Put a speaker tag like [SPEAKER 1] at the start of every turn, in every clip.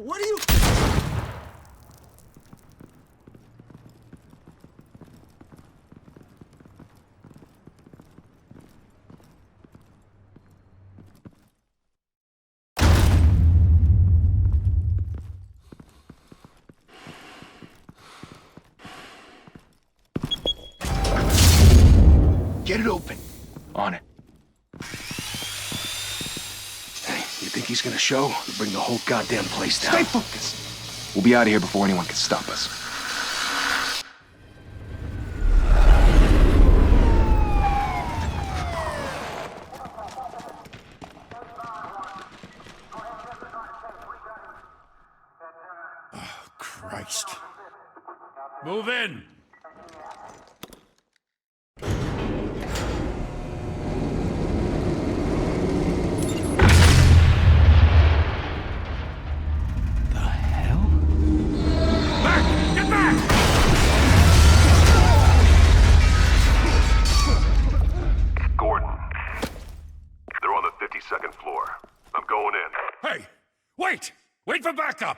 [SPEAKER 1] What are you...
[SPEAKER 2] Get it open. On it. Hey, you think he's gonna show? We'll bring the whole goddamn place down.
[SPEAKER 1] Stay focused!
[SPEAKER 2] We'll be out of here before anyone can stop us.
[SPEAKER 1] Oh, Christ.
[SPEAKER 3] Move in! Wait for backup!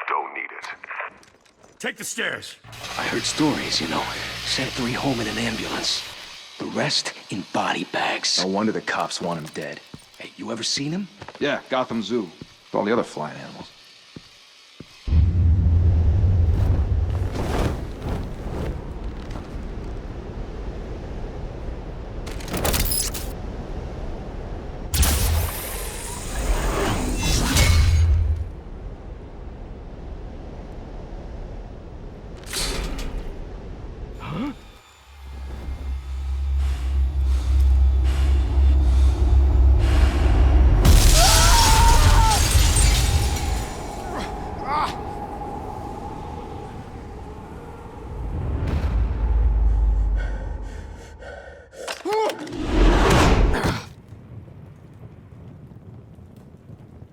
[SPEAKER 4] Don't need it.
[SPEAKER 3] Take the stairs.
[SPEAKER 2] I heard stories, you know. Sent 3 home in an ambulance. The rest in body bags.
[SPEAKER 5] No wonder the cops want him dead.
[SPEAKER 2] Hey, you ever seen him?
[SPEAKER 5] Yeah, Gotham Zoo. With all the other flying animals.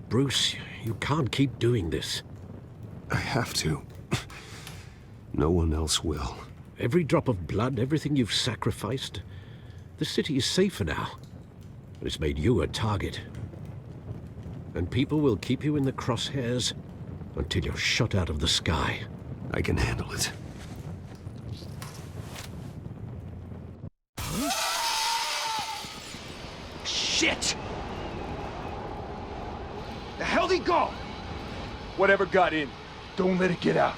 [SPEAKER 6] Bruce, you can't keep doing this.
[SPEAKER 4] I have to. No one else will.
[SPEAKER 6] Every drop of blood, everything you've sacrificed. The city is safer now. But it's made you a target. And people will keep you in the crosshairs until you're shot out of the sky.
[SPEAKER 4] I can handle it.
[SPEAKER 2] Shit! The hell'd he go? Whatever got in, don't let it get out.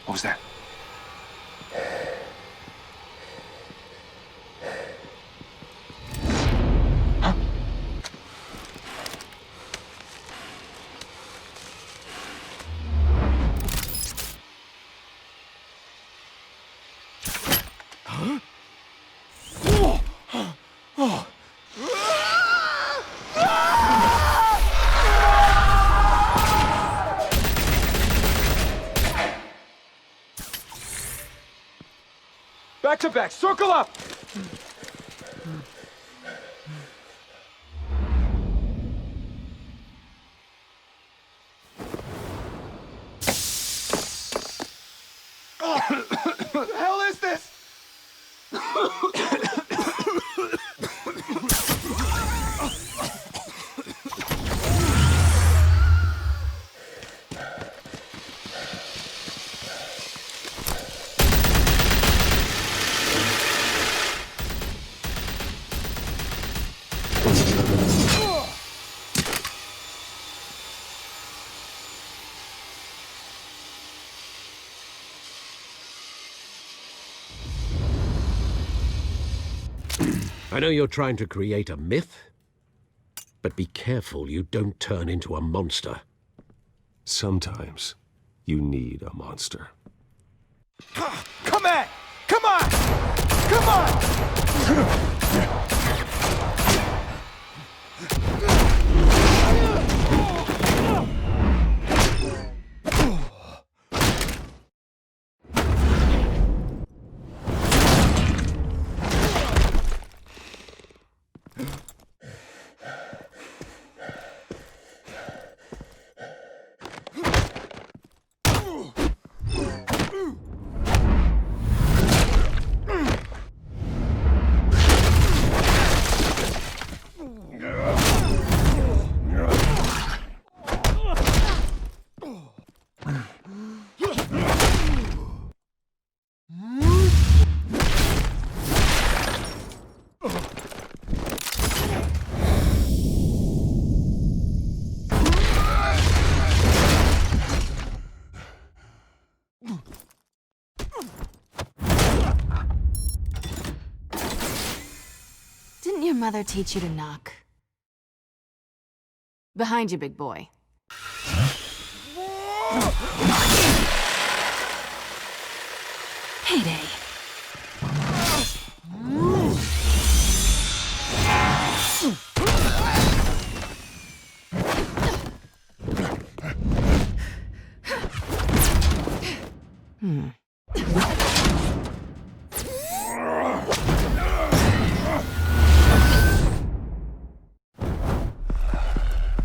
[SPEAKER 2] What was that? Back to back, circle up! What the hell is this?
[SPEAKER 6] I know you're trying to create a myth, but be careful you don't turn into a monster.
[SPEAKER 4] Sometimes you need a monster.
[SPEAKER 2] Come on! Come on! Come on!
[SPEAKER 7] Didn't your mother teach you to knock? Behind you, big boy. Payday.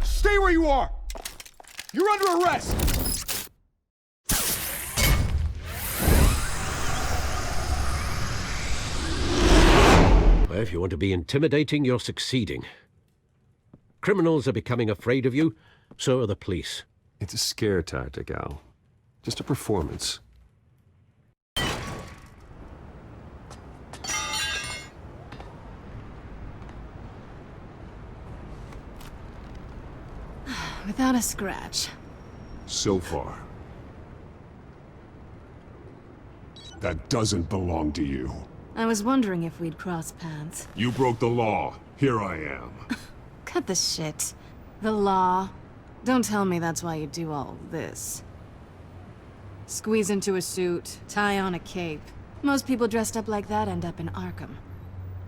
[SPEAKER 1] Stay where you are! You're under arrest!
[SPEAKER 6] Well, if you want to be intimidating, you're succeeding. Criminals are becoming afraid of you, so are the police.
[SPEAKER 4] It's a scare tactic, Al. Just a performance.
[SPEAKER 7] Without a scratch.
[SPEAKER 4] So far. That doesn't belong to you.
[SPEAKER 7] I was wondering if we'd cross paths.
[SPEAKER 4] You broke the law. Here I am.
[SPEAKER 7] Cut the shit. The law. Don't tell me that's why you do all this. Squeeze into a suit, tie on a cape. Most people dressed up like that end up in Arkham.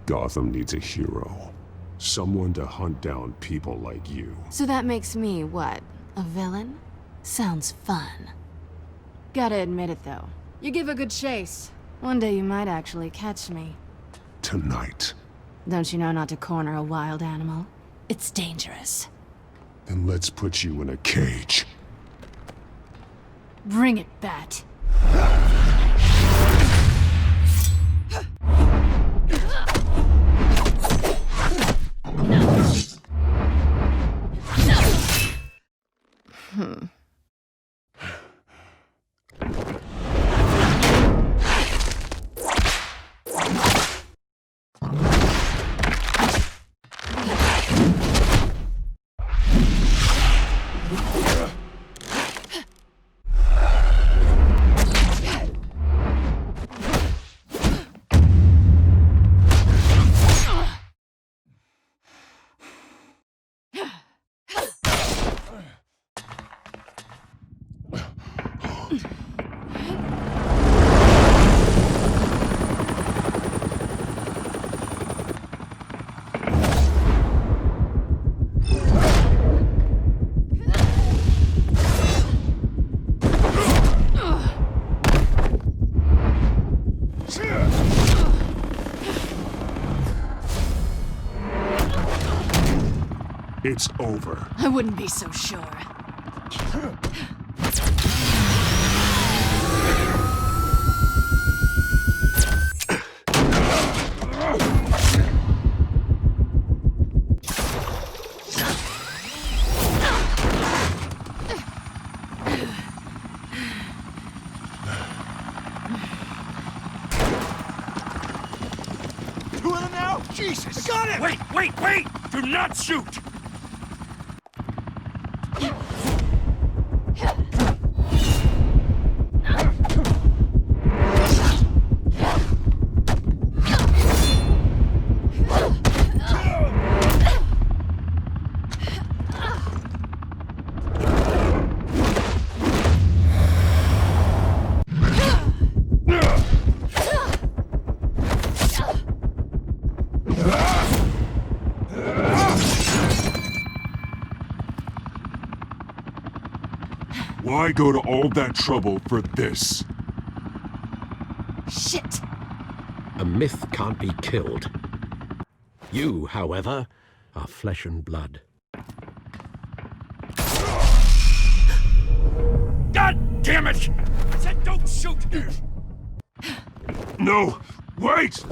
[SPEAKER 4] Gotham needs a hero. Someone to hunt down people like you.
[SPEAKER 7] So that makes me, what, a villain? Sounds fun. Gotta admit it, though. You give a good chase. One day you might actually catch me.
[SPEAKER 4] Tonight.
[SPEAKER 7] Don't you know not to corner a wild animal? It's dangerous.
[SPEAKER 4] Then let's put you in a cage.
[SPEAKER 7] Bring it, Bat.
[SPEAKER 4] It's over.
[SPEAKER 7] I wouldn't be so sure.
[SPEAKER 1] Two of them now? Jesus! I got him!
[SPEAKER 3] Wait! Do not shoot!
[SPEAKER 4] Why go to all that trouble for this?
[SPEAKER 7] Shit!
[SPEAKER 6] A myth can't be killed. You, however, are flesh and blood.
[SPEAKER 3] God damn it! I said don't shoot!
[SPEAKER 4] No! Wait!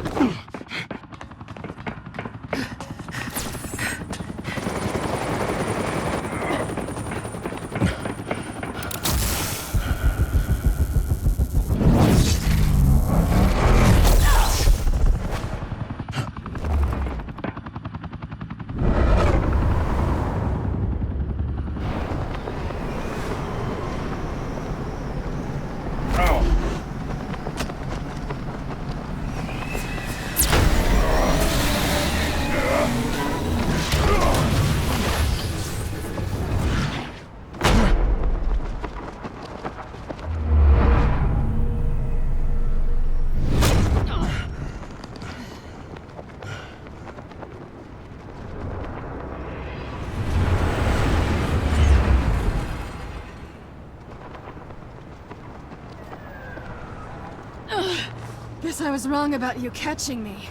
[SPEAKER 7] Guess I was wrong about you catching me.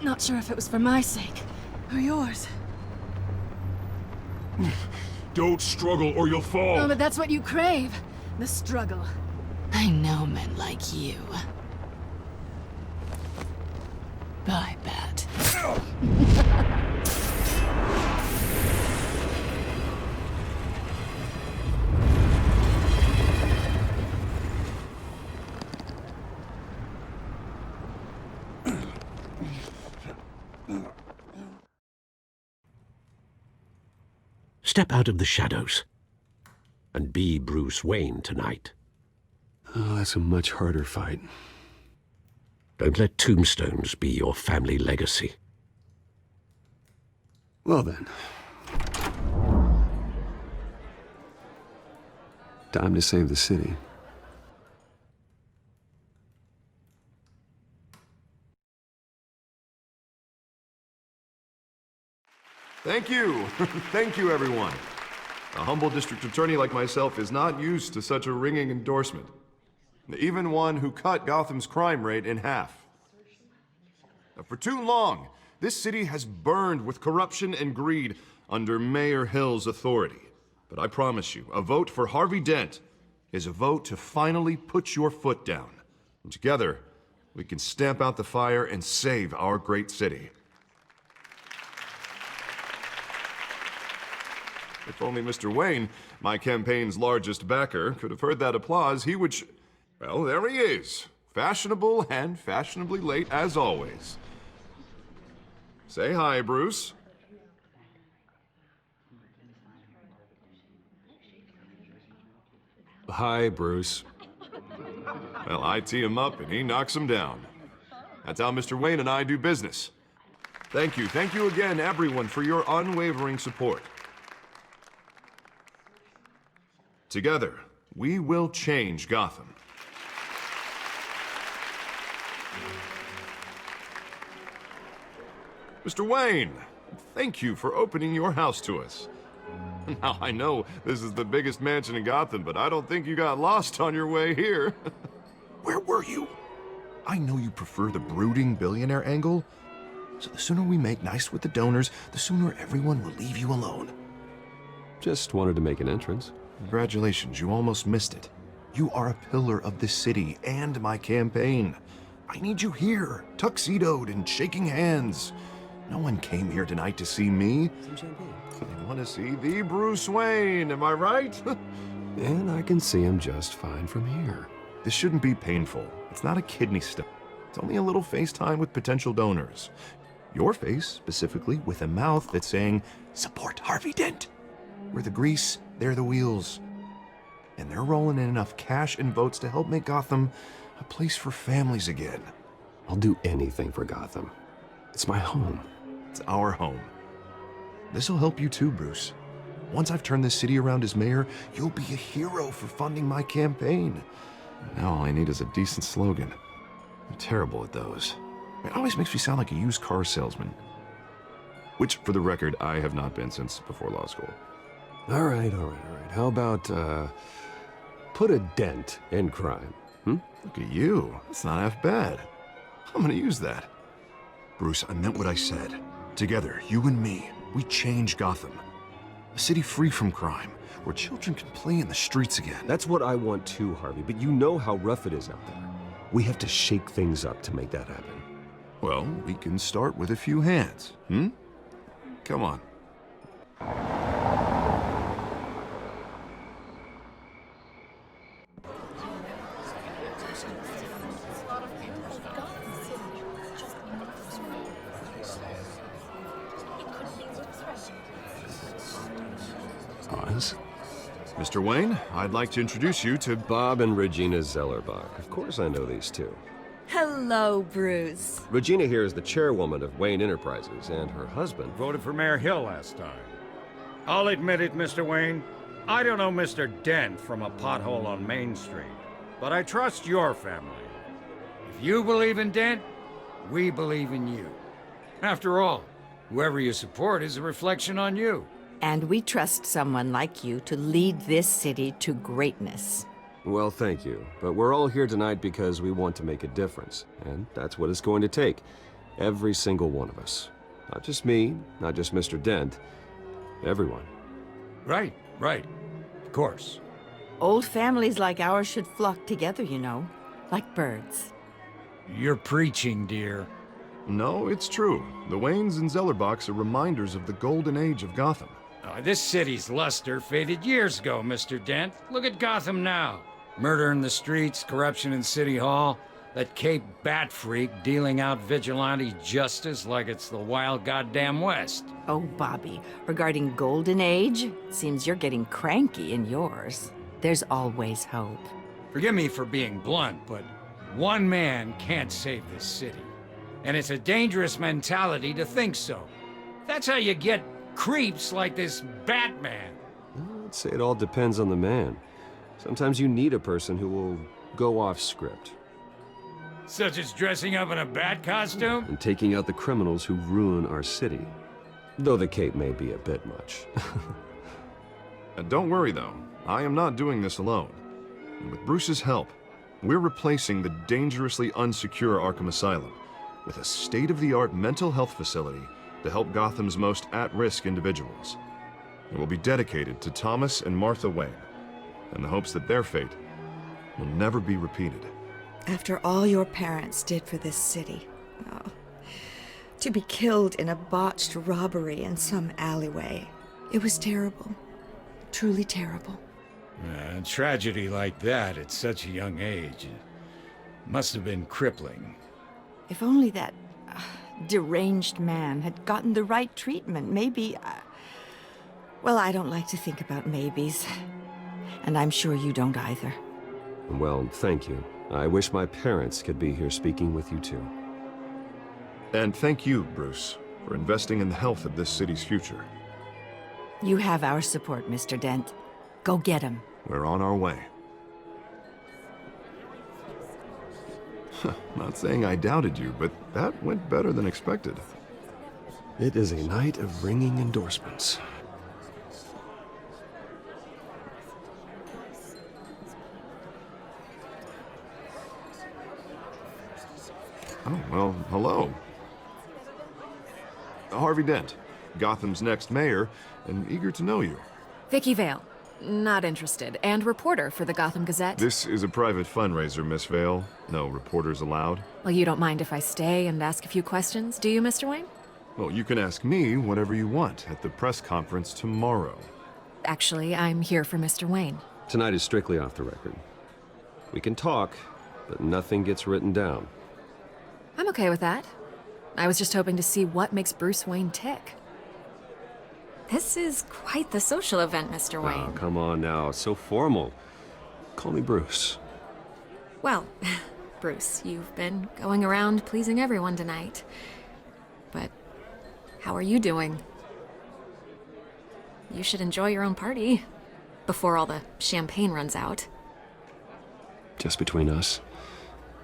[SPEAKER 7] Not sure if it was for my sake, or yours.
[SPEAKER 4] Don't struggle or you'll fall.
[SPEAKER 7] Oh, but that's what you crave. The struggle. I know men like you. Bye, Bat.
[SPEAKER 6] Step out of the shadows and be Bruce Wayne tonight.
[SPEAKER 4] Oh, that's a much harder fight.
[SPEAKER 6] Don't let tombstones be your family legacy.
[SPEAKER 4] Well then. Time to save the city.
[SPEAKER 8] Thank you. Thank you, everyone. A humble district attorney like myself is not used to such a ringing endorsement. Even one who cut Gotham's crime rate in half. For too long, this city has burned with corruption and greed under Mayor Hill's authority. But I promise you, a vote for Harvey Dent is a vote to finally put your foot down. And together, we can stamp out the fire and save our great city. If only Mr. Wayne, my campaign's largest backer, could have heard that applause, he would well, there he is. Fashionable and fashionably late as always. Say hi, Bruce.
[SPEAKER 4] Hi, Bruce.
[SPEAKER 8] Well, I tee him up and he knocks him down. That's how Mr. Wayne and I do business. Thank you again, everyone, for your unwavering support. Together, we will change Gotham. Mr. Wayne, thank you for opening your house to us. Now, I know this is the biggest mansion in Gotham, but I don't think you got lost on your way here. Where were you? I know you prefer the brooding billionaire angle, so the sooner we make nice with the donors, the sooner everyone will leave you alone.
[SPEAKER 4] Just wanted to make an entrance.
[SPEAKER 8] Congratulations, you almost missed it. You are a pillar of this city and my campaign. I need you here, tuxedoed and shaking hands. No one came here tonight to see me. They want to see the Bruce Wayne, am I right?
[SPEAKER 4] And I can see him just fine from here.
[SPEAKER 8] This shouldn't be painful. It's not a kidney stone. It's only a little FaceTime with potential donors. Your face, specifically, with a mouth that's saying, support Harvey Dent. We're the grease, they're the wheels. And they're rolling in enough cash and votes to help make Gotham a place for families again.
[SPEAKER 4] I'll do anything for Gotham. It's my home.
[SPEAKER 8] It's our home. This'll help you too, Bruce. Once I've turned this city around as mayor, you'll be a hero for funding my campaign. Now all I need is a decent slogan. I'm terrible at those. It always makes me sound like a used car salesman. Which, for the record, I have not been since before law school.
[SPEAKER 4] All right. How about, put a dent in crime,
[SPEAKER 8] Look at you. That's not half bad. I'm gonna use that. Bruce, I meant what I said. Together, you and me, we change Gotham. A city free from crime, where children can play in the streets again.
[SPEAKER 9] That's what I want too, Harvey, but you know how rough it is out there. We have to shake things up to make that happen.
[SPEAKER 8] Well, we can start with a few hands, Come on.
[SPEAKER 4] Oz?
[SPEAKER 8] Mr. Wayne, I'd like to introduce you to
[SPEAKER 9] Bob and Regina Zellerbach. Of course I know these two.
[SPEAKER 10] Hello, Bruce.
[SPEAKER 9] Regina here is the chairwoman of Wayne Enterprises, and her husband...
[SPEAKER 3] Voted for Mayor Hill last time. I'll admit it, Mr. Wayne. I don't know Mr. Dent from a pothole on Main Street, but I trust your family. If you believe in Dent, we believe in you. After all, whoever you support is a reflection on you.
[SPEAKER 10] And we trust someone like you to lead this city to greatness.
[SPEAKER 9] Well, thank you. But we're all here tonight because we want to make a difference. And that's what it's going to take. Every single one of us. Not just me, not just Mr. Dent. Everyone.
[SPEAKER 3] Right, right. Of course.
[SPEAKER 10] Old families like ours should flock together, you know, like birds.
[SPEAKER 3] You're preaching, dear.
[SPEAKER 8] No, it's true. The Waynes and Zellerbachs are reminders of the golden age of Gotham.
[SPEAKER 3] This city's luster faded years ago, Mr. Dent. Look at Gotham now. Murder in the streets, corruption in City Hall, that Cape Bat freak dealing out vigilante justice like it's the wild goddamn West.
[SPEAKER 10] Oh, Bobby, regarding Golden Age, seems you're getting cranky in yours. There's always hope.
[SPEAKER 3] Forgive me for being blunt, but one man can't save this city. And it's a dangerous mentality to think so. That's how you get creeps like this Batman.
[SPEAKER 9] I'd say it all depends on the man. Sometimes you need a person who will go off script.
[SPEAKER 3] Such as dressing up in a bat costume?
[SPEAKER 9] And taking out the criminals who ruin our city. Though the cape may be a bit much.
[SPEAKER 8] And don't worry, though. I am not doing this alone. And with Bruce's help, we're replacing the dangerously unsecure Arkham Asylum with a state-of-the-art mental health facility to help Gotham's most at-risk individuals. It will be dedicated to Thomas and Martha Wayne, in the hopes that their fate will never be repeated.
[SPEAKER 11] After all your parents did for this city, oh, to be killed in a botched robbery in some alleyway, it was terrible. Truly terrible.
[SPEAKER 3] A tragedy like that at such a young age must have been crippling.
[SPEAKER 10] If only that deranged man had gotten the right treatment, maybe... well, I don't like to think about maybes. And I'm sure you don't either.
[SPEAKER 9] Well, thank you. I wish my parents could be here speaking with you too.
[SPEAKER 8] And thank you, Bruce, for investing in the health of this city's future.
[SPEAKER 10] You have our support, Mr. Dent. Go get him.
[SPEAKER 8] We're on our way. Not saying I doubted you, but that went better than expected.
[SPEAKER 9] It is a night of ringing endorsements.
[SPEAKER 8] Oh, well, hello. Harvey Dent, Gotham's next mayor, and eager to know you.
[SPEAKER 12] Vicky Vale. Not interested. And reporter for the Gotham Gazette.
[SPEAKER 8] This is a private fundraiser, Miss Vale. No reporters allowed.
[SPEAKER 12] Well, you don't mind if I stay and ask a few questions, do you, Mr. Wayne?
[SPEAKER 8] Well, you can ask me whatever you want at the press conference tomorrow.
[SPEAKER 12] Actually, I'm here for Mr. Wayne.
[SPEAKER 9] Tonight is strictly off the record. We can talk, but nothing gets written down.
[SPEAKER 12] I'm okay with that. I was just hoping to see what makes Bruce Wayne tick. This is quite the social event, Mr. Wayne.
[SPEAKER 9] Oh, come on now. It's so formal. Call me Bruce.
[SPEAKER 12] Well, Bruce, you've been going around pleasing everyone tonight. But how are you doing? You should enjoy your own party before all the champagne runs out.
[SPEAKER 9] Just between us,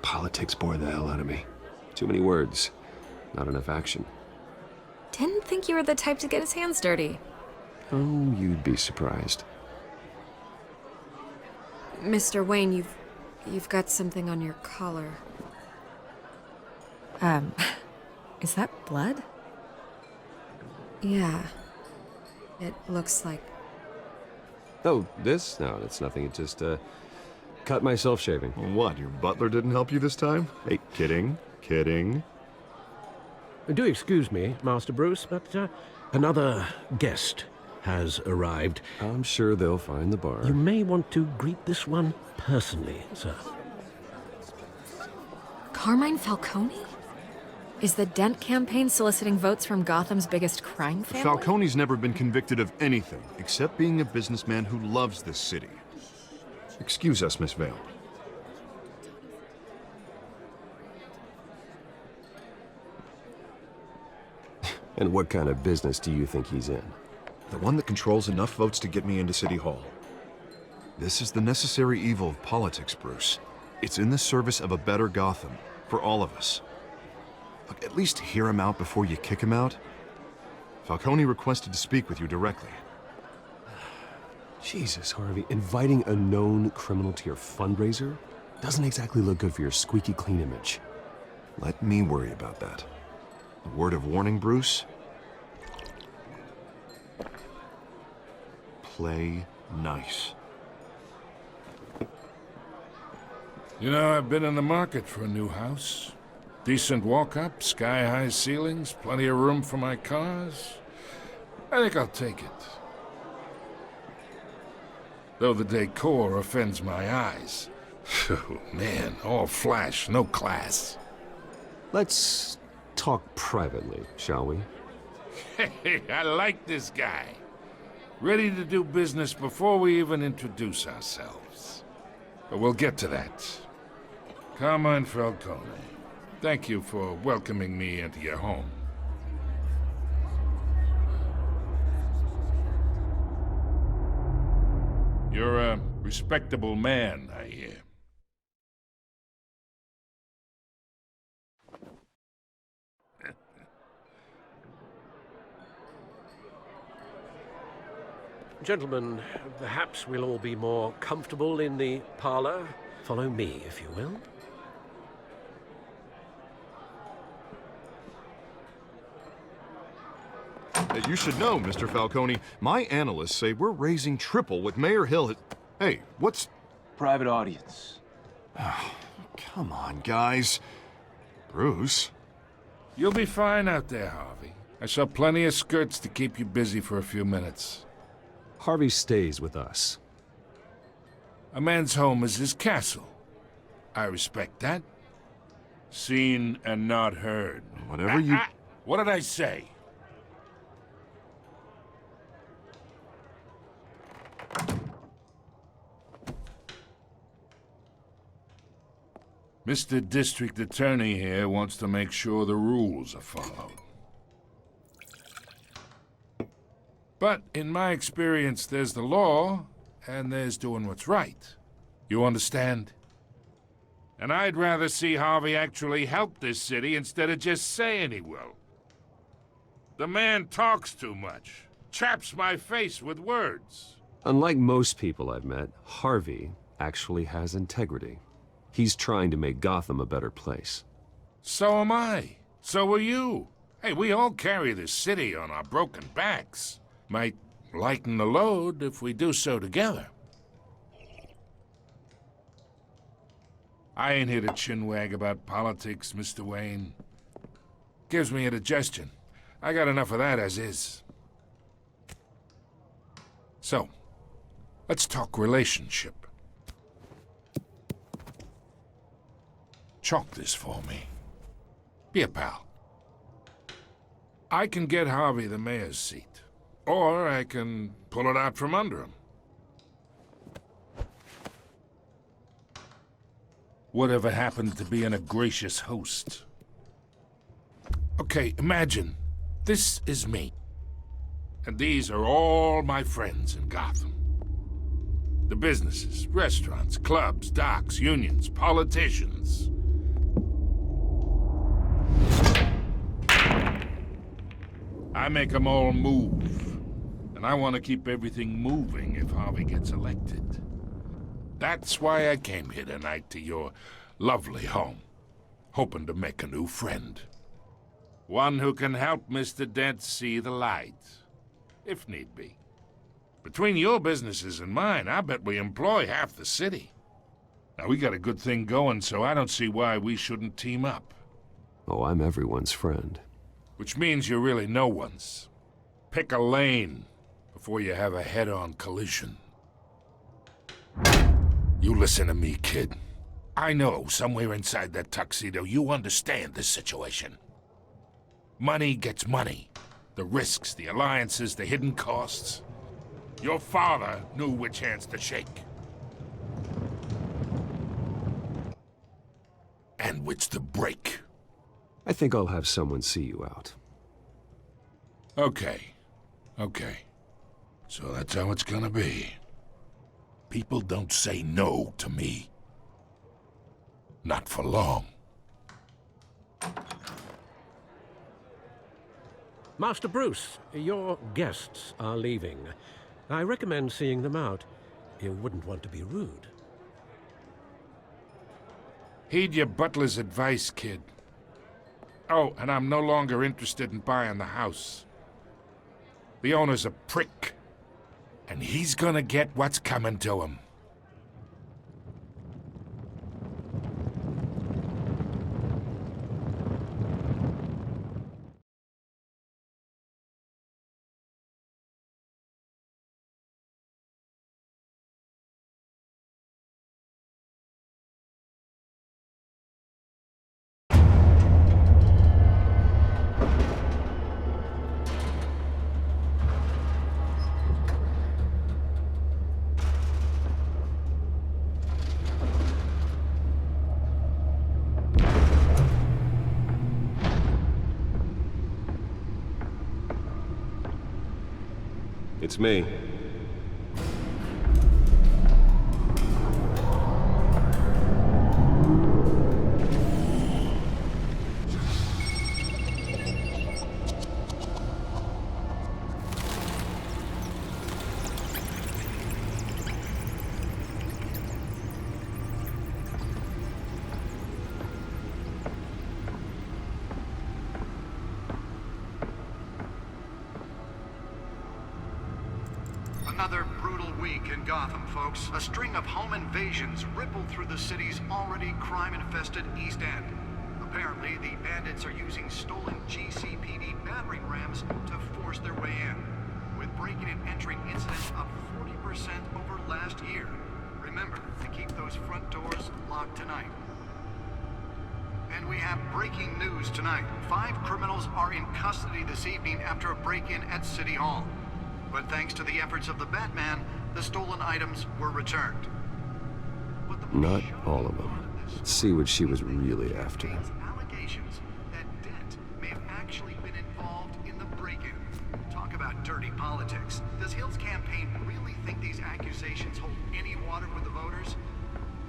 [SPEAKER 9] politics bore the hell out of me. Too many words, not enough action.
[SPEAKER 12] Didn't think you were the type to get his hands dirty.
[SPEAKER 9] Oh, you'd be surprised.
[SPEAKER 12] Mr. Wayne, you've got something on your collar. Is that blood? Yeah. It looks like...
[SPEAKER 9] Oh, this? No, it's nothing. It just, cut myself shaving.
[SPEAKER 8] What, your butler didn't help you this time? Hey, kidding. Kidding.
[SPEAKER 6] Do excuse me, Master Bruce, but another guest has arrived.
[SPEAKER 9] I'm sure they'll find the bar.
[SPEAKER 6] You may want to greet this one personally, sir.
[SPEAKER 12] Carmine Falcone? Is the Dent campaign soliciting votes from Gotham's biggest crime family?
[SPEAKER 8] Falcone's never been convicted of anything except being a businessman who loves this city. Excuse us, Miss Vale.
[SPEAKER 9] And what kind of business do you think he's in?
[SPEAKER 8] The one that controls enough votes to get me into City Hall. This is the necessary evil of politics, Bruce. It's in the service of a better Gotham, for all of us. Look, at least hear him out before you kick him out. Falcone requested to speak with you directly.
[SPEAKER 9] Jesus, Harvey, inviting a known criminal to your fundraiser doesn't exactly look good for your squeaky clean image.
[SPEAKER 8] Let me worry about that. A word of warning, Bruce? Play nice.
[SPEAKER 13] You know, I've been in the market for a new house. Decent walk-up, sky-high ceilings, plenty of room for my cars. I think I'll take it. Though the decor offends my eyes. Oh, man, all flash, no class.
[SPEAKER 9] Let's talk privately, shall we?
[SPEAKER 13] Hey, I like this guy. Ready to do business before we even introduce ourselves. But we'll get to that. Carmine Falcone, thank you for welcoming me into your home. You're a respectable man, I hear.
[SPEAKER 6] Gentlemen, perhaps we'll all be more comfortable in the parlor. Follow me, if you will.
[SPEAKER 8] You should know, Mr. Falcone, my analysts say we're raising triple what Mayor Hill has... Hey, what's...
[SPEAKER 5] Private audience.
[SPEAKER 8] Come on, guys. Bruce?
[SPEAKER 13] You'll be fine out there, Harvey. I saw plenty of skirts to keep you busy for a few minutes.
[SPEAKER 9] Harvey stays with us.
[SPEAKER 13] A man's home is his castle. I respect that. Seen and not heard.
[SPEAKER 8] Whatever you...
[SPEAKER 13] What did I say? Mr. District Attorney here wants to make sure the rules are followed. But in my experience, there's the law, and there's doing what's right. You understand? And I'd rather see Harvey actually help this city instead of just saying he will. The man talks too much, chaps my face with words.
[SPEAKER 9] Unlike most people I've met, Harvey actually has integrity. He's trying to make Gotham a better place.
[SPEAKER 13] So am I. So are you. Hey, we all carry this city on our broken backs. Might lighten the load if we do so together. I ain't here to chinwag about politics, Mr. Wayne. Gives me indigestion. I got enough of that as is. So, let's talk relationship. Chalk this for me. Be a pal. I can get Harvey the mayor's seat. Or I can pull it out from under him. Whatever happened to being a gracious host? Okay, imagine, this is me. And these are all my friends in Gotham. The businesses, restaurants, clubs, docks, unions, politicians. I make them all move. And I want to keep everything moving if Harvey gets elected. That's why I came here tonight to your lovely home, hoping to make a new friend. One who can help Mr. Dent see the light, if need be. Between your businesses and mine, I bet we employ half the city. Now, we got a good thing going, so I don't see why we shouldn't team up.
[SPEAKER 9] Oh, I'm everyone's friend.
[SPEAKER 13] Which means you're really no one's. Pick a lane before you have a head-on collision. You listen to me, kid. I know somewhere inside that tuxedo you understand this situation. Money gets money. The risks, the alliances, the hidden costs. Your father knew which hands to shake. And which to break.
[SPEAKER 9] I think I'll have someone see you out.
[SPEAKER 13] Okay. So that's how it's gonna be. People don't say no to me. Not for long.
[SPEAKER 6] Master Bruce, your guests are leaving. I recommend seeing them out. You wouldn't want to be rude.
[SPEAKER 13] Heed your butler's advice, kid. Oh, and I'm no longer interested in buying the house. The owner's a prick, and he's gonna get what's coming to him.
[SPEAKER 9] It's me.
[SPEAKER 14] Another brutal week in Gotham, folks. A string of home invasions rippled through the city's already crime-infested East End. Apparently, the bandits are using stolen GCPD battering rams to force their way in, with breaking and entering incidents up 40% over last year. Remember to keep those front doors locked tonight. And we have breaking news tonight. 5 criminals are in custody this evening after a break-in at City Hall. But thanks to the efforts of the Batman, the stolen items were returned.
[SPEAKER 9] Not all of them. Let's see what she was really after.
[SPEAKER 14] Allegations that Dent may have actually been involved in the break-in. Talk about dirty politics. Does Hill's campaign really think these accusations hold any water with the voters?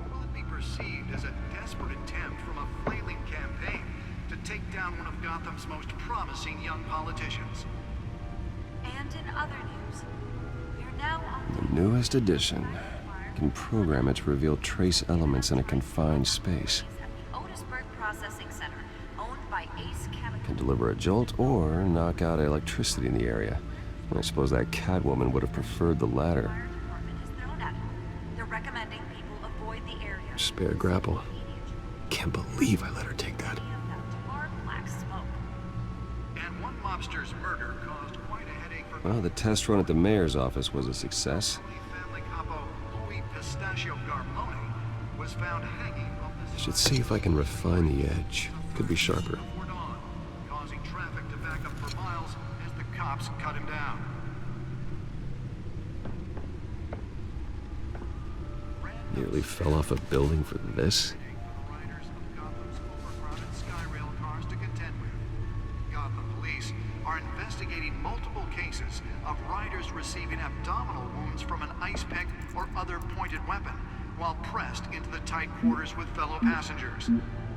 [SPEAKER 14] Or will it be perceived as a desperate attempt from a flailing campaign to take down one of Gotham's most promising young politicians?
[SPEAKER 15] And in other news, we're now on
[SPEAKER 9] The newest edition. You can program it to reveal trace elements in a confined space.
[SPEAKER 15] the Otisburg Processing Center, owned by Ace Chemical.
[SPEAKER 9] Can deliver a jolt or knock out electricity in the area. I suppose that Catwoman would have preferred the latter.
[SPEAKER 15] They're recommending people avoid the area.
[SPEAKER 9] Spare grapple. Can't believe I let her take that.
[SPEAKER 15] Black smoke.
[SPEAKER 14] And one mobster's murder caused quite a headache for
[SPEAKER 9] Well, the test run at the mayor's office was a success.
[SPEAKER 14] family capo Louis Pistachio Garmone was found hanging on the
[SPEAKER 9] Should see if I can refine the edge. Could be sharper.
[SPEAKER 14] before dawn, causing traffic to back up for miles as the cops cut him down.
[SPEAKER 9] Nearly fell off a building for this.
[SPEAKER 14] Riders of Gotham's overcrowded Skyrail cars to contend with. Gotham police are investigating multiple cases of riders receiving abdominal wounds from an ice pick or other pointed weapon while pressed into the tight quarters with fellow passengers.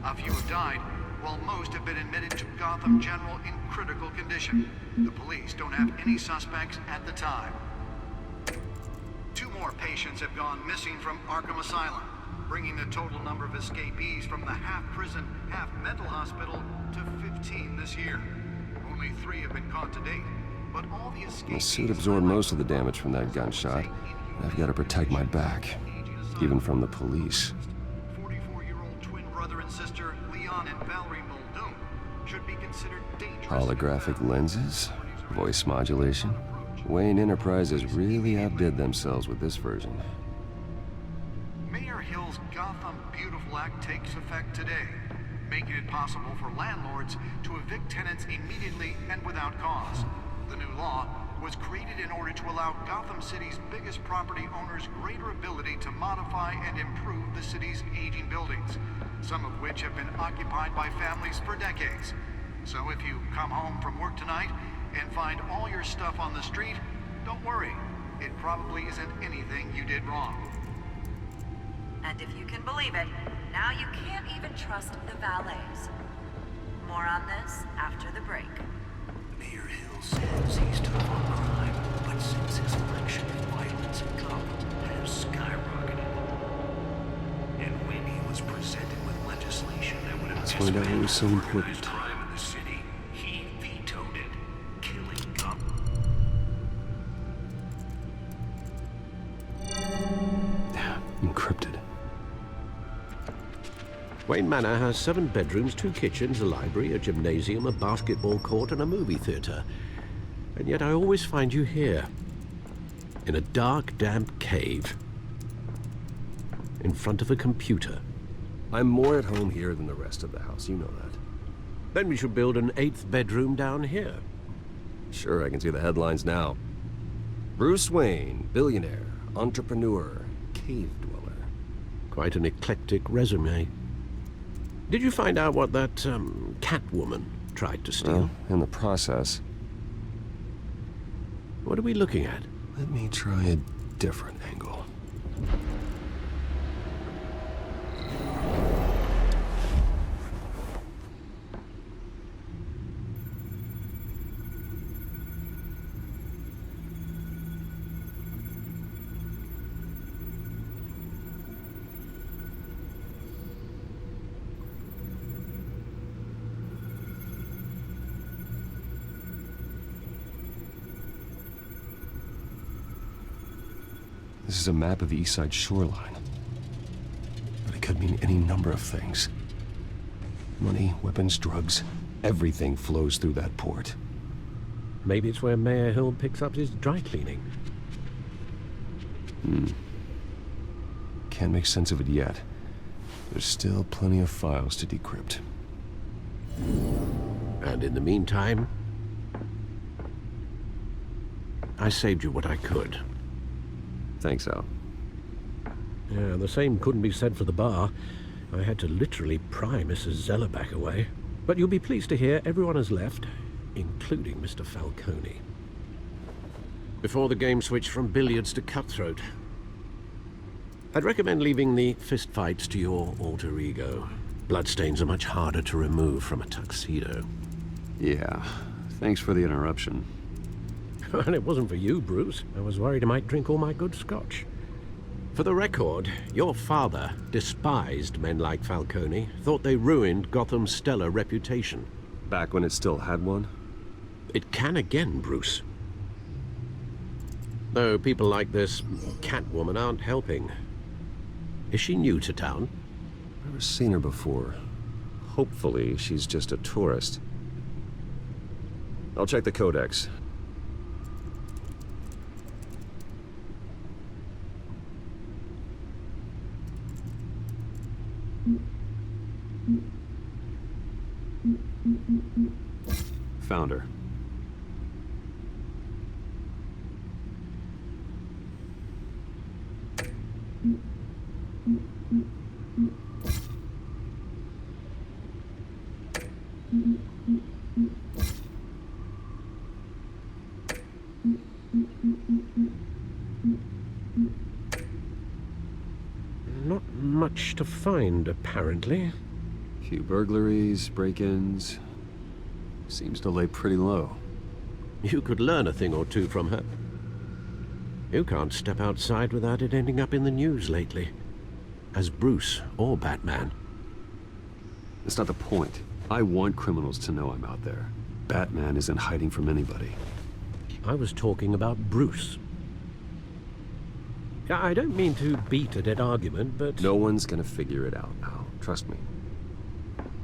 [SPEAKER 14] A few have died, while most have been admitted to Gotham General in critical condition. The police don't have any suspects at the time. 2 more patients have gone missing from Arkham Asylum, bringing the total number of escapees from the half-prison, half-mental hospital to 15 this year. Only 3 have been caught to date, but all the escapees...
[SPEAKER 9] The suit absorbed most of the damage from that gunshot. I've got to protect my back, even from the police.
[SPEAKER 14] 44-year-old twin brother and sister Leon and Valerie Muldoon should be considered dangerous...
[SPEAKER 9] Holographic lenses? Voice modulation? Wayne Enterprises really outdid themselves with this version.
[SPEAKER 14] Mayor Hill's Gotham Beautiful Act takes effect today, making it possible for landlords to evict tenants immediately and without cause. The new law was created in order to allow Gotham City's biggest property owners greater ability to modify and improve the city's aging buildings, some of which have been occupied by families for decades. So if you come home from work tonight and find all your stuff on the street, don't worry. It probably isn't anything you did wrong.
[SPEAKER 15] And if you can believe it, now you can't even trust the valets. More on this after the break.
[SPEAKER 2] Mayor Hill says he's tough on crime, but But since his election, violence in Gotham has skyrocketed. And when he was presented with legislation that would have
[SPEAKER 9] Let's find out what was so important.
[SPEAKER 2] crime in the city, he vetoed it, killing Gotham.
[SPEAKER 9] Encrypted.
[SPEAKER 6] Wayne Manor has 7 bedrooms, 2 kitchens, a library, a gymnasium, a basketball court, and a movie theater. And yet I always find you here, in a dark, damp cave, in front of a computer.
[SPEAKER 9] I'm more at home here than the rest of the house, you know that.
[SPEAKER 6] Then we should build an 8th bedroom down here.
[SPEAKER 9] Sure, I can see the headlines now. Bruce Wayne, billionaire, entrepreneur, cave dweller.
[SPEAKER 6] Quite an eclectic resume. Did you find out what that, Catwoman tried to steal?
[SPEAKER 9] Well, in the process.
[SPEAKER 6] What are we looking at?
[SPEAKER 9] Let me try a different angle. This is a map of the East Side shoreline. But it could mean any number of things. Money, weapons, drugs, everything flows through that port.
[SPEAKER 6] Maybe it's where Mayor Hill picks up his dry cleaning.
[SPEAKER 9] Can't make sense of it yet. There's still plenty of files to decrypt.
[SPEAKER 6] And in the meantime, I saved you what I could.
[SPEAKER 9] Thanks, Al.
[SPEAKER 6] Yeah, the same couldn't be said for the bar. I had to literally pry Mrs. Zeller back away. But you'll be pleased to hear everyone has left, including Mr. Falcone. Before the game switched from billiards to cutthroat. I'd recommend leaving the fistfights to your alter ego. Bloodstains are much harder to remove from a tuxedo.
[SPEAKER 9] Yeah, thanks for the interruption.
[SPEAKER 6] And it wasn't for you, Bruce. I was worried I might drink all my good scotch. For the record, your father despised men like Falcone, thought they ruined Gotham's stellar reputation.
[SPEAKER 9] Back when it still had one?
[SPEAKER 6] It can again, Bruce. Though people like this Catwoman aren't helping. Is she new to town?
[SPEAKER 9] Never seen her before. Hopefully, she's just a tourist. I'll check the codex. Found her.
[SPEAKER 6] Not much to find, apparently.
[SPEAKER 9] Few burglaries, break-ins. Seems to lay pretty low.
[SPEAKER 6] You could learn a thing or two from her. You can't step outside without it ending up in the news lately. As Bruce or Batman.
[SPEAKER 9] That's not the point. I want criminals to know I'm out there. Batman isn't hiding from anybody.
[SPEAKER 6] I was talking about Bruce. I don't mean to beat a dead argument, but...
[SPEAKER 9] No one's gonna figure it out now. Trust me.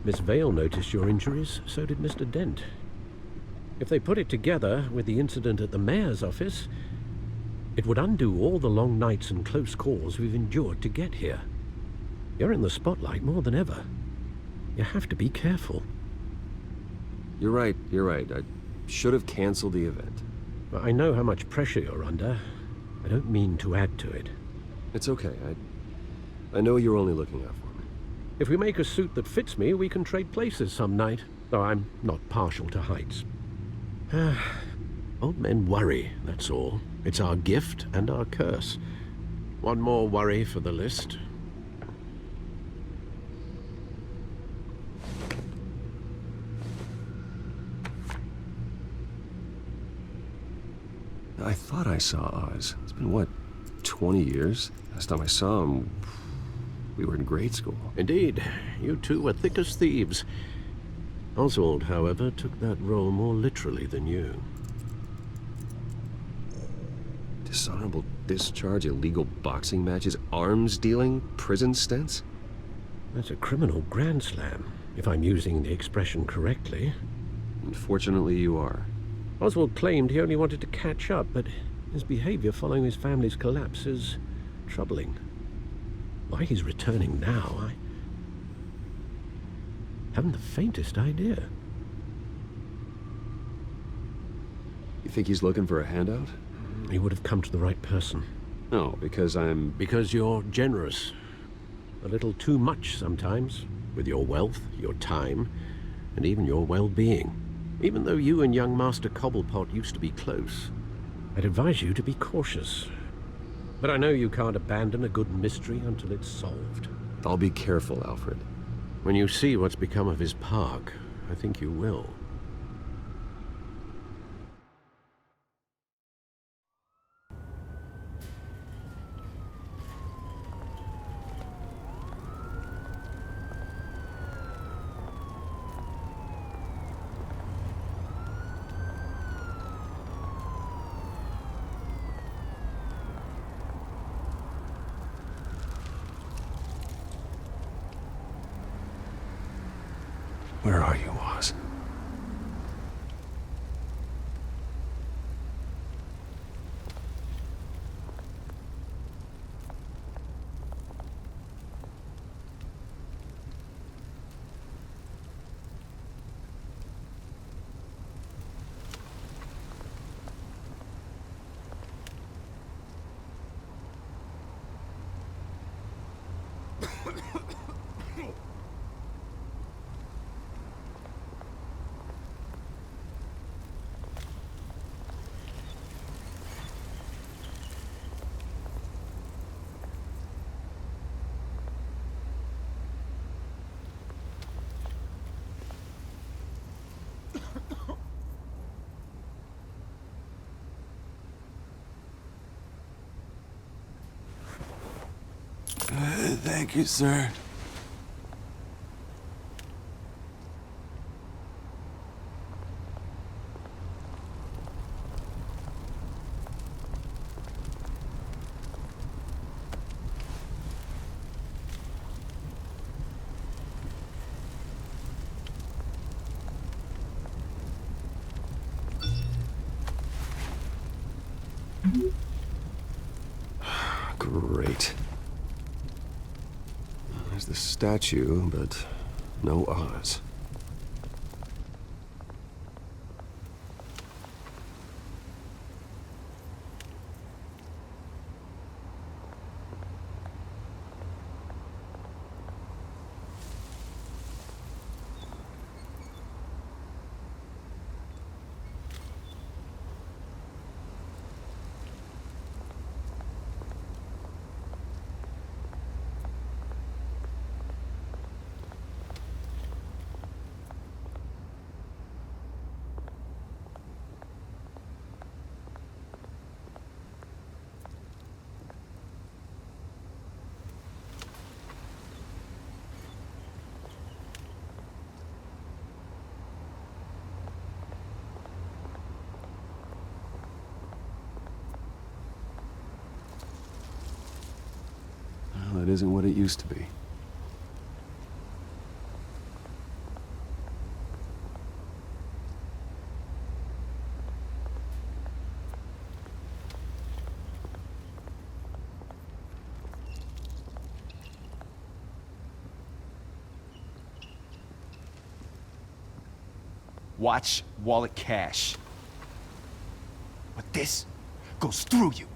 [SPEAKER 6] Miss Vale noticed your injuries, so did Mr. Dent. If they put it together with the incident at the mayor's office, it would undo all the long nights and close calls we've endured to get here. You're in the spotlight more than ever. You have to be careful.
[SPEAKER 9] You're right. I should have canceled the event.
[SPEAKER 6] I know how much pressure you're under. I don't mean to add to it.
[SPEAKER 9] It's okay. I know you're only looking out for me.
[SPEAKER 6] If we make a suit that fits me, we can trade places some night. Though I'm not partial to heights. Old men worry, that's all. It's our gift and our curse. One more worry for the list.
[SPEAKER 9] I thought I saw Oz. It's been, what, 20 years? Last time I saw him, we were in grade school.
[SPEAKER 6] Indeed, you two were thick as thieves. Oswald, however, took that role more literally than you.
[SPEAKER 9] Dishonorable discharge, illegal boxing matches, arms dealing, prison stints?
[SPEAKER 6] That's a criminal grand slam, if I'm using the expression correctly.
[SPEAKER 9] Unfortunately, you are.
[SPEAKER 6] Oswald claimed he only wanted to catch up, but his behavior following his family's collapse is troubling. Why he's returning now, I haven't the faintest idea.
[SPEAKER 9] You think he's looking for a handout?
[SPEAKER 6] He would have come to the right person.
[SPEAKER 9] No, because
[SPEAKER 6] Because you're generous. A little too much sometimes, with your wealth, your time, and even your well-being. Even though you and young Master Cobblepot used to be close, I'd advise you to be cautious. But I know you can't abandon a good mystery until it's solved.
[SPEAKER 9] I'll be careful, Alfred.
[SPEAKER 6] When you see what's become of his park, I think you will.
[SPEAKER 9] Where are you, Oz?
[SPEAKER 16] Thank you, sir.
[SPEAKER 9] Great. There's the statue, but no Oz. Well, it isn't what it used to be.
[SPEAKER 16] Watch wallet cash. But this goes through you.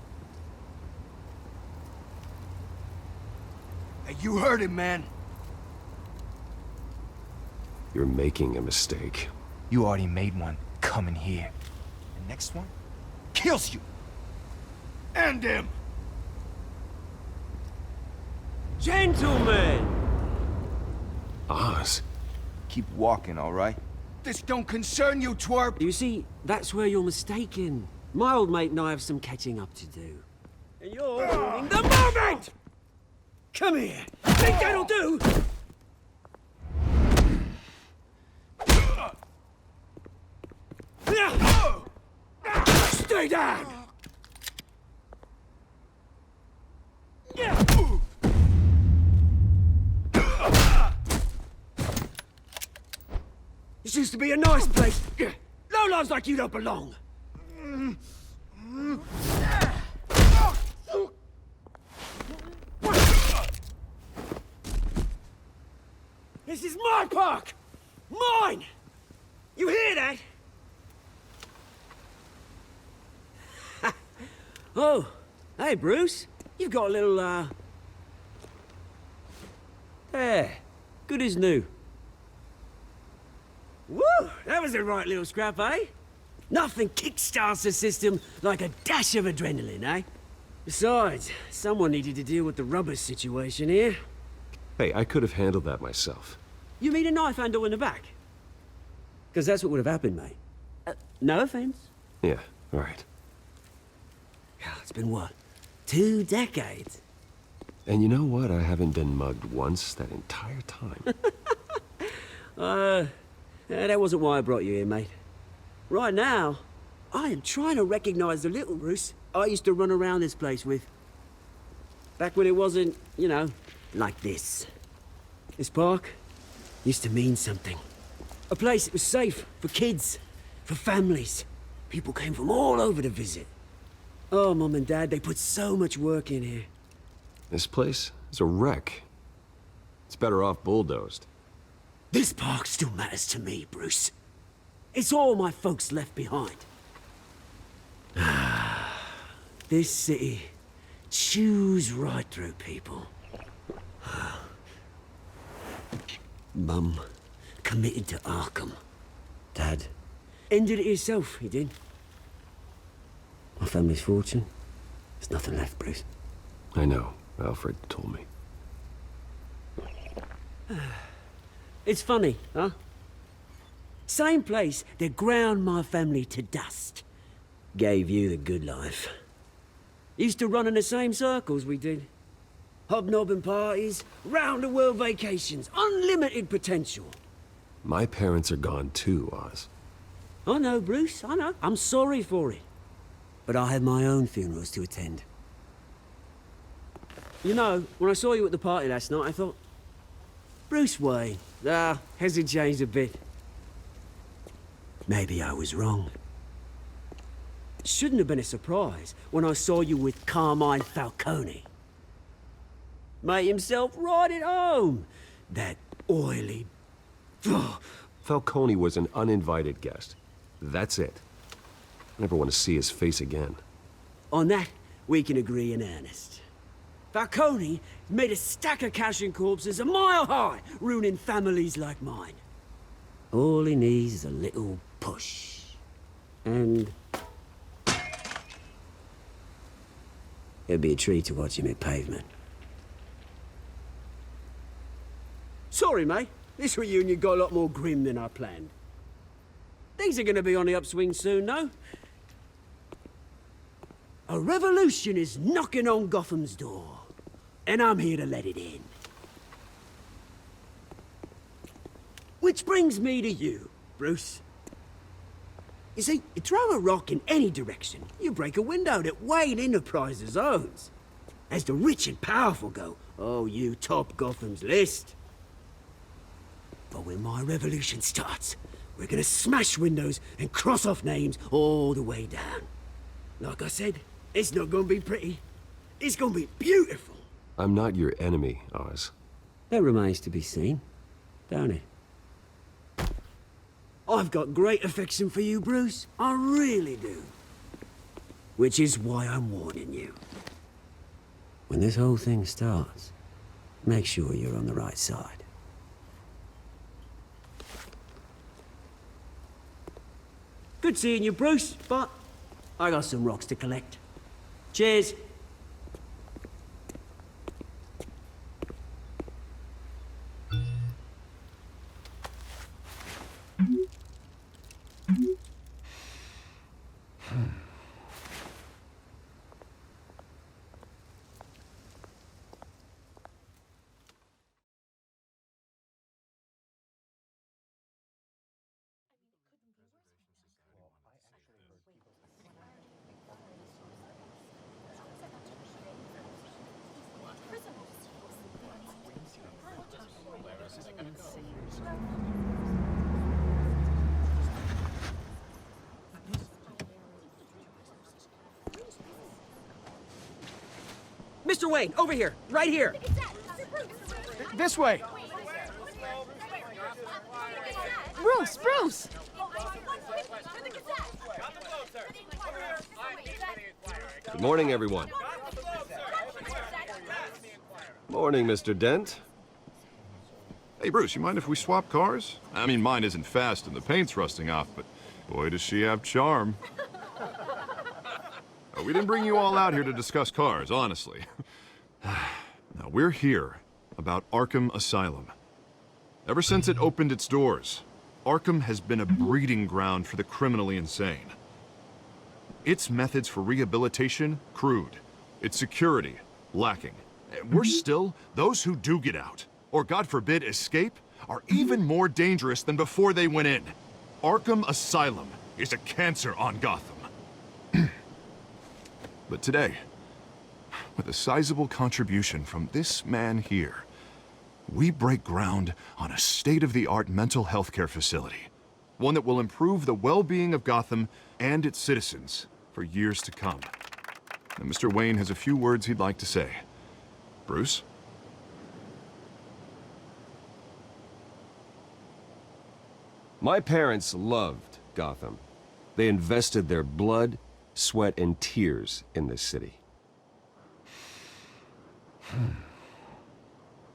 [SPEAKER 16] Hey, you heard him, man.
[SPEAKER 9] You're making a mistake.
[SPEAKER 16] You already made one coming here. The next one kills you. And him.
[SPEAKER 17] Gentlemen!
[SPEAKER 9] Oz.
[SPEAKER 16] Keep walking, all right? This don't concern you, twerp.
[SPEAKER 17] You see, that's where you're mistaken. My old mate and I have some catching up to do. And you're ruining the moment! Come here! Think that'll do? Stay down! This used to be a nice place. Lowlifes like you don't belong. This is my park! Mine! You hear that? Oh, hey, Bruce. You've got a little, There. Good as new. Woo! That was a right little scrap, eh? Nothing kickstarts the system like a dash of adrenaline, eh? Besides, someone needed to deal with the rubber situation here.
[SPEAKER 9] Hey, I could have handled that myself.
[SPEAKER 17] You mean a knife handle in the back? Because that's what would have happened, mate. No offense.
[SPEAKER 9] Yeah, all right.
[SPEAKER 17] It's been what? 2 decades?
[SPEAKER 9] And you know what? I haven't been mugged once that entire time.
[SPEAKER 17] That wasn't why I brought you here, mate. Right now, I am trying to recognize the little Bruce I used to run around this place with. Back when it wasn't, you know, like this. This park used to mean something. A place that was safe for kids, for families. People came from all over to visit. Oh, Mum and Dad, they put so much work in here.
[SPEAKER 9] This place is a wreck. It's better off bulldozed.
[SPEAKER 17] This park still matters to me, Bruce. It's all my folks left behind. This city chews right through people. Mum committed to Arkham. Dad ended it himself, he did. My family's fortune, there's nothing left, Bruce.
[SPEAKER 9] I know. Alfred told me.
[SPEAKER 17] It's funny, huh? Same place that ground my family to dust. Gave you the good life. Used to run in the same circles we did. Hobnobbing parties, round-the-world vacations, unlimited potential.
[SPEAKER 9] My parents are gone too, Oz.
[SPEAKER 17] I know, Bruce, I know. I'm sorry for it. But I have my own funerals to attend. You know, when I saw you at the party last night, I thought... Bruce Wayne. Has he changed a bit? Maybe I was wrong. Shouldn't have been a surprise when I saw you with Carmine Falcone. Made himself right at home. That oily...
[SPEAKER 9] Falcone was an uninvited guest. That's it. I never want to see his face again.
[SPEAKER 17] On that, we can agree in earnest. Falcone made a stack of cash and corpses a mile high, ruining families like mine. All he needs is a little push. And... it'd be a treat to watch him hit pavement. Sorry, mate. This reunion got a lot more grim than I planned. Things are gonna be on the upswing soon, though. A revolution is knocking on Gotham's door, and I'm here to let it in. Which brings me to you, Bruce. You see, you throw a rock in any direction, you break a window that Wayne Enterprises owns. As the rich and powerful go, oh, you top Gotham's list. But when my revolution starts, we're gonna smash windows and cross off names all the way down. Like I said, it's not gonna be pretty. It's gonna be beautiful.
[SPEAKER 9] I'm not your enemy, Oz.
[SPEAKER 17] That remains to be seen, don't it? I've got great affection for you, Bruce. I really do. Which is why I'm warning you. When this whole thing starts, make sure you're on the right side. Good seeing you, Bruce, but I got some rocks to collect. Cheers. Mr. Wayne, over here, right here.
[SPEAKER 1] This way.
[SPEAKER 7] Bruce, Bruce!
[SPEAKER 9] Good morning, everyone. Morning, Mr. Dent.
[SPEAKER 8] Hey, Bruce, you mind if we swap cars? I mean, mine isn't fast and the paint's rusting off, but boy, does she have charm. We didn't bring you all out here to discuss cars, honestly. Now, we're here about Arkham Asylum. Ever since it opened its doors, Arkham has been a breeding ground for the criminally insane. Its methods for rehabilitation, crude. Its security, lacking. Worse still, those who do get out, or God forbid, escape, are even more dangerous than before they went in. Arkham Asylum is a cancer on Gotham. But today, with a sizable contribution from this man here, we break ground on a state-of-the-art mental health care facility. One that will improve the well-being of Gotham and its citizens for years to come. Now, Mr. Wayne has a few words he'd like to say. Bruce?
[SPEAKER 9] My parents loved Gotham. They invested their blood, sweat, and tears in this city.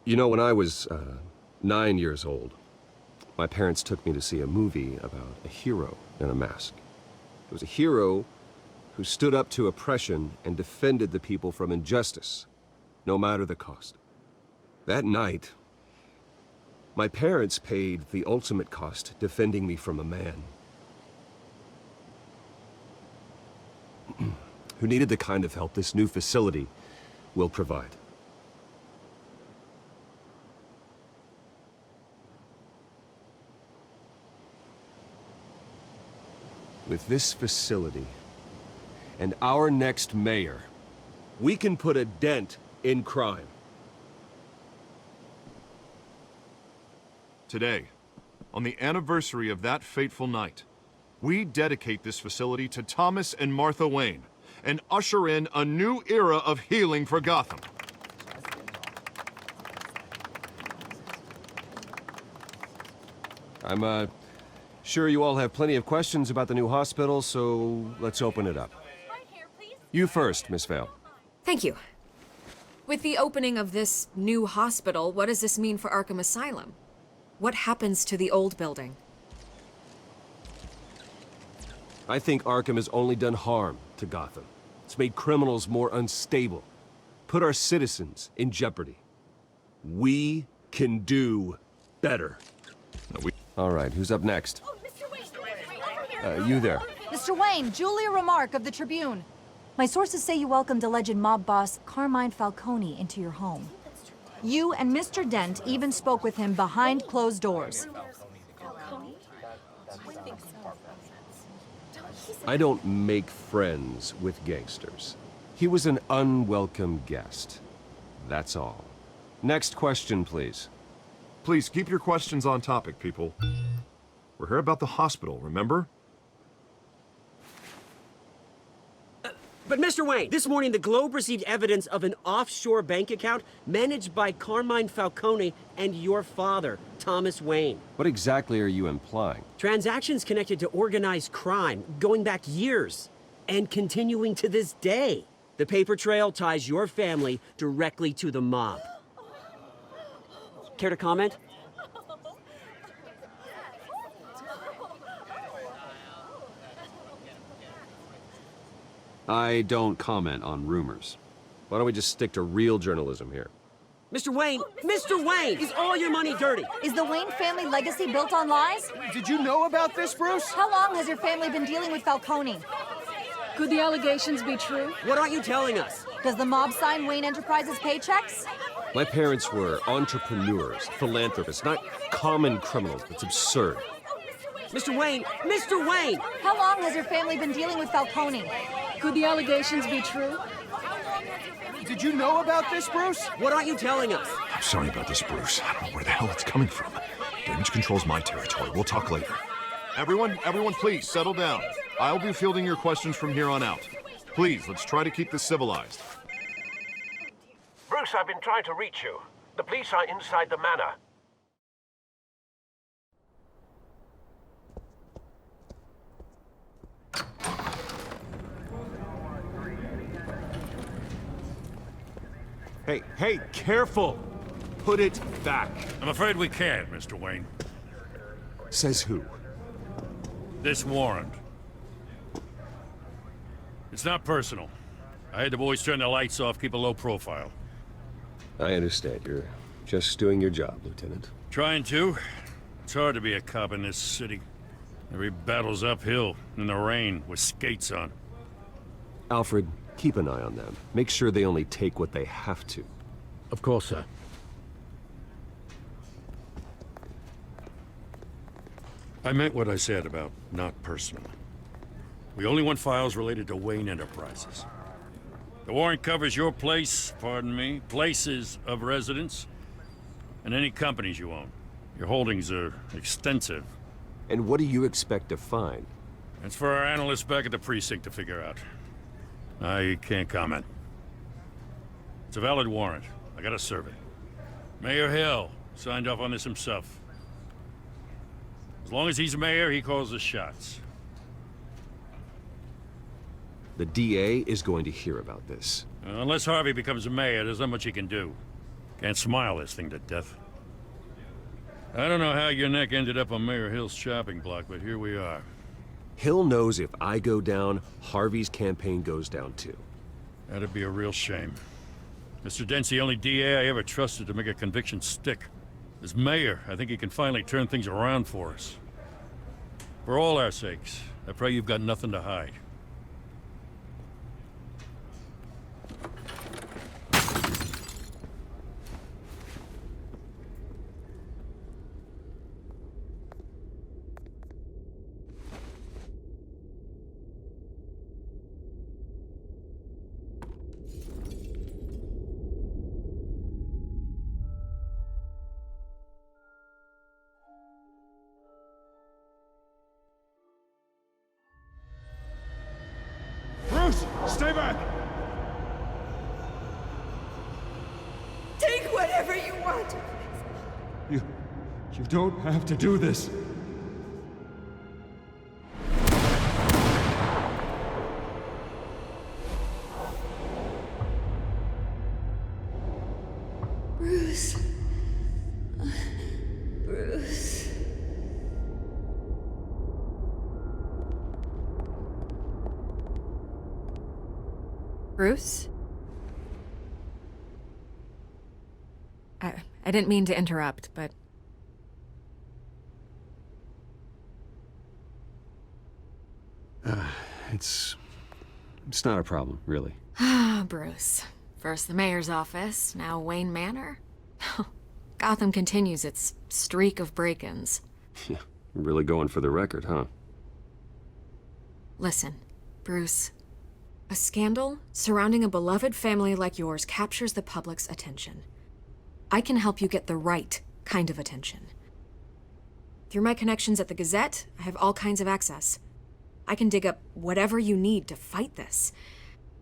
[SPEAKER 9] You know, when I was 9 years old, my parents took me to see a movie about a hero in a mask. It was a hero who stood up to oppression and defended the people from injustice, no matter the cost. That night, my parents paid the ultimate cost defending me from a man who needed the kind of help this new facility will provide. With this facility and our next mayor, we can put a dent in crime.
[SPEAKER 8] Today, on the anniversary of that fateful night, we dedicate this facility to Thomas and Martha Wayne and usher in a new era of healing for Gotham.
[SPEAKER 9] I'm sure you all have plenty of questions about the new hospital, so let's open it up. You first, Miss Vale.
[SPEAKER 12] Thank you. With the opening of this new hospital, what does this mean for Arkham Asylum? What happens to the old building?
[SPEAKER 9] I think Arkham has only done harm to Gotham. It's made criminals more unstable, put our citizens in jeopardy. We can do better. All right, who's up next? You there.
[SPEAKER 18] Mr. Wayne, Julia Remark of the Tribune. My sources say you welcomed alleged mob boss Carmine Falcone into your home. You and Mr. Dent even spoke with him behind closed doors.
[SPEAKER 9] I don't make friends with gangsters. He was an unwelcome guest. That's all. Next question, please.
[SPEAKER 8] Please keep your questions on topic, people. We're here about the hospital, remember?
[SPEAKER 17] But Mr. Wayne, this morning the Globe received evidence of an offshore bank account managed by Carmine Falcone and your father, Thomas Wayne.
[SPEAKER 9] What exactly are you implying?
[SPEAKER 17] Transactions connected to organized crime, going back years, and continuing to this day. The paper trail ties your family directly to the mob. Care to comment?
[SPEAKER 9] I don't comment on rumors. Why don't we just stick to real journalism here?
[SPEAKER 17] Mr. Wayne! Mr. Wayne! Is all your money dirty?
[SPEAKER 18] Is the Wayne family legacy built on lies?
[SPEAKER 1] Did you know about this, Bruce?
[SPEAKER 18] How long has your family been dealing with Falcone?
[SPEAKER 7] Could the allegations be true?
[SPEAKER 17] What aren't you telling us?
[SPEAKER 18] Does the mob sign Wayne Enterprises paychecks?
[SPEAKER 9] My parents were entrepreneurs, philanthropists, not common criminals. It's absurd.
[SPEAKER 17] Mr. Wayne! Mr. Wayne!
[SPEAKER 18] How long has your family been dealing with Falcone?
[SPEAKER 7] Could the allegations be true?
[SPEAKER 1] Did you know about this, Bruce?
[SPEAKER 17] What aren't you telling us?
[SPEAKER 8] I'm sorry about this, Bruce. I don't know where the hell it's coming from. Didn't Damage control's my territory. We'll talk later. Everyone, please, settle down. I'll be fielding your questions from here on out. Please, let's try to keep this civilized.
[SPEAKER 19] Bruce, I've been trying to reach you. The police are inside the manor.
[SPEAKER 9] Hey, careful! Put it back.
[SPEAKER 3] I'm afraid we can't, Mr. Wayne.
[SPEAKER 9] Says who?
[SPEAKER 3] This warrant. It's not personal. I had the boys turn the lights off, keep a low profile.
[SPEAKER 9] I understand. You're just doing your job, Lieutenant.
[SPEAKER 3] Trying to. It's hard to be a cop in this city. Every battle's uphill, in the rain, with skates on.
[SPEAKER 9] Alfred, keep an eye on them. Make sure they only take what they have to.
[SPEAKER 6] Of course, sir.
[SPEAKER 3] I meant what I said about not personal. We only want files related to Wayne Enterprises. The warrant covers your place, pardon me, places of residence, and any companies you own. Your holdings are extensive.
[SPEAKER 9] And what do you expect to find?
[SPEAKER 3] That's for our analysts back at the precinct to figure out. I can't comment. It's a valid warrant. I gotta serve it. Mayor Hill signed off on this himself. As long as he's mayor, he calls the shots.
[SPEAKER 9] The DA is going to hear about this.
[SPEAKER 3] Unless Harvey becomes mayor, there's not much he can do. Can't smile this thing to death. I don't know how your neck ended up on Mayor Hill's shopping block, but here we are.
[SPEAKER 9] Hill knows if I go down, Harvey's campaign goes down too.
[SPEAKER 3] That'd be a real shame. Mr. Dent's the only DA I ever trusted to make a conviction stick. As mayor, I think he can finally turn things around for us. For all our sakes, I pray you've got nothing to hide.
[SPEAKER 1] Bruce, stay back!
[SPEAKER 11] Take whatever you want.
[SPEAKER 1] You don't have to do this.
[SPEAKER 11] Bruce. Bruce.
[SPEAKER 12] Bruce? I didn't mean to interrupt, but...
[SPEAKER 9] It's not a problem, really.
[SPEAKER 12] Ah, Bruce. First the mayor's office, now Wayne Manor. Gotham continues its streak of break-ins.
[SPEAKER 9] Yeah, really going for the record, huh?
[SPEAKER 12] Listen, Bruce. A scandal surrounding a beloved family like yours captures the public's attention. I can help you get the right kind of attention. Through my connections at the Gazette, I have all kinds of access. I can dig up whatever you need to fight this.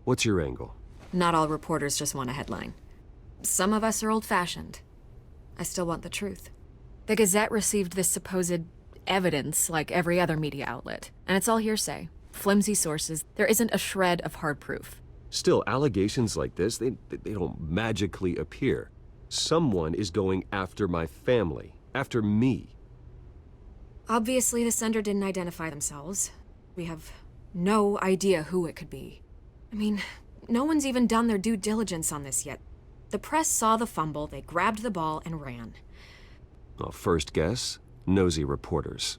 [SPEAKER 9] What's your angle?
[SPEAKER 12] Not all reporters just want a headline. Some of us are old-fashioned. I still want the truth. The Gazette received this supposed evidence like every other media outlet, and it's all hearsay. Flimsy sources. There isn't a shred of hard proof.
[SPEAKER 9] Still, allegations like this, they don't magically appear. Someone is going after my family, after me.
[SPEAKER 12] Obviously, the sender didn't identify themselves. We have no idea who it could be. I mean, no one's even done their due diligence on this yet. The press saw the fumble, they grabbed the ball and ran.
[SPEAKER 9] Well, first guess, nosy reporters.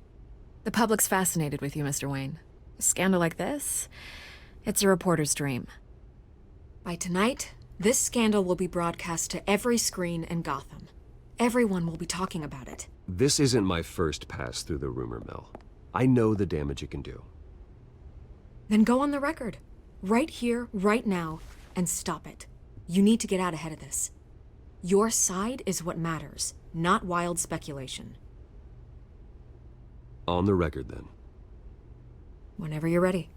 [SPEAKER 12] The public's fascinated with you, Mr. Wayne. A scandal like this, it's a reporter's dream. By tonight, this scandal will be broadcast to every screen in Gotham. Everyone will be talking about it.
[SPEAKER 9] This isn't my first pass through the rumor mill. I know the damage it can do.
[SPEAKER 12] Then go on the record. Right here, right now, and stop it. You need to get out ahead of this. Your side is what matters, not wild speculation.
[SPEAKER 9] On the record, then.
[SPEAKER 12] Whenever you're ready.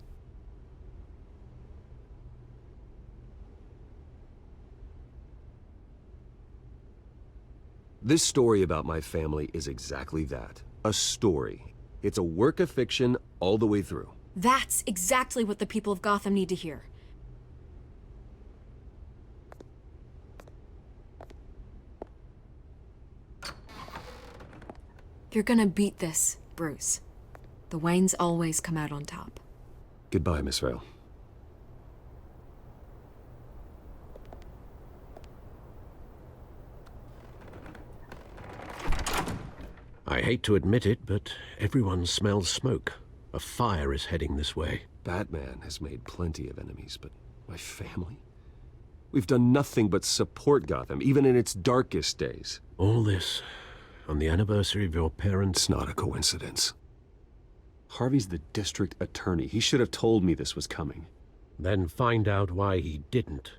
[SPEAKER 9] This story about my family is exactly that. A story. It's a work of fiction all the way through.
[SPEAKER 12] That's exactly what the people of Gotham need to hear. You're gonna beat this, Bruce. The Waynes always come out on top.
[SPEAKER 9] Goodbye, Miss Vale.
[SPEAKER 6] I hate to admit it, but everyone smells smoke. A fire is heading this way.
[SPEAKER 9] Batman has made plenty of enemies, but my family? We've done nothing but support Gotham, even in its darkest days.
[SPEAKER 6] All this on the anniversary of your parents'...
[SPEAKER 9] It's not a coincidence. Harvey's the district attorney. He should have told me this was coming.
[SPEAKER 6] Then find out why he didn't.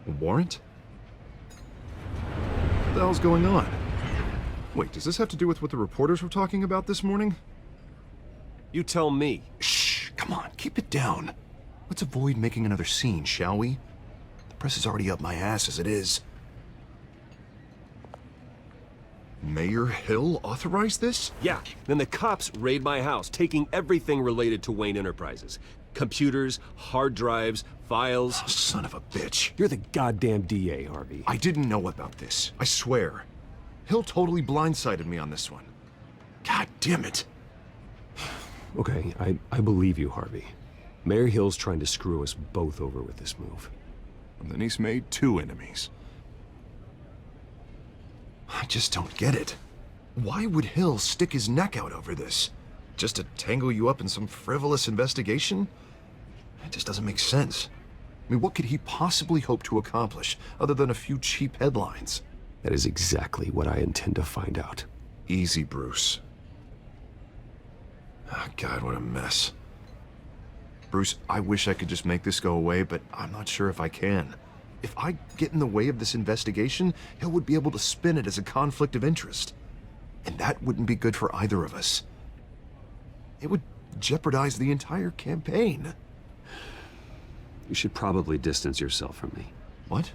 [SPEAKER 8] A warrant? What the hell's going on? Wait, does this have to do with what the reporters were talking about this morning?
[SPEAKER 9] You tell me.
[SPEAKER 8] Shh, come on, keep it down. Let's avoid making another scene, shall we? The press is already up my ass as it is. Mayor Hill authorized this?
[SPEAKER 9] Yeah, then the cops raid my house, taking everything related to Wayne Enterprises. Computers, hard drives, files.
[SPEAKER 8] Oh, son of a bitch.
[SPEAKER 9] You're the goddamn DA, Harvey.
[SPEAKER 8] I didn't know about this, I swear. Hill totally blindsided me on this one. God damn it.
[SPEAKER 9] Okay, I believe you, Harvey. Mayor Hill's trying to screw us both over with this move.
[SPEAKER 8] And then he's made 2 enemies. I just don't get it. Why would Hill stick his neck out over this? Just to tangle you up in some frivolous investigation? It just doesn't make sense. I mean, what could he possibly hope to accomplish other than a few cheap headlines?
[SPEAKER 9] That is exactly what I intend to find out.
[SPEAKER 8] Easy, Bruce. Oh, God, what a mess. Bruce, I wish I could just make this go away, but I'm not sure if I can. If I get in the way of this investigation, Hill would be able to spin it as a conflict of interest. And that wouldn't be good for either of us. It would jeopardize the entire campaign.
[SPEAKER 9] You should probably distance yourself from me.
[SPEAKER 8] What?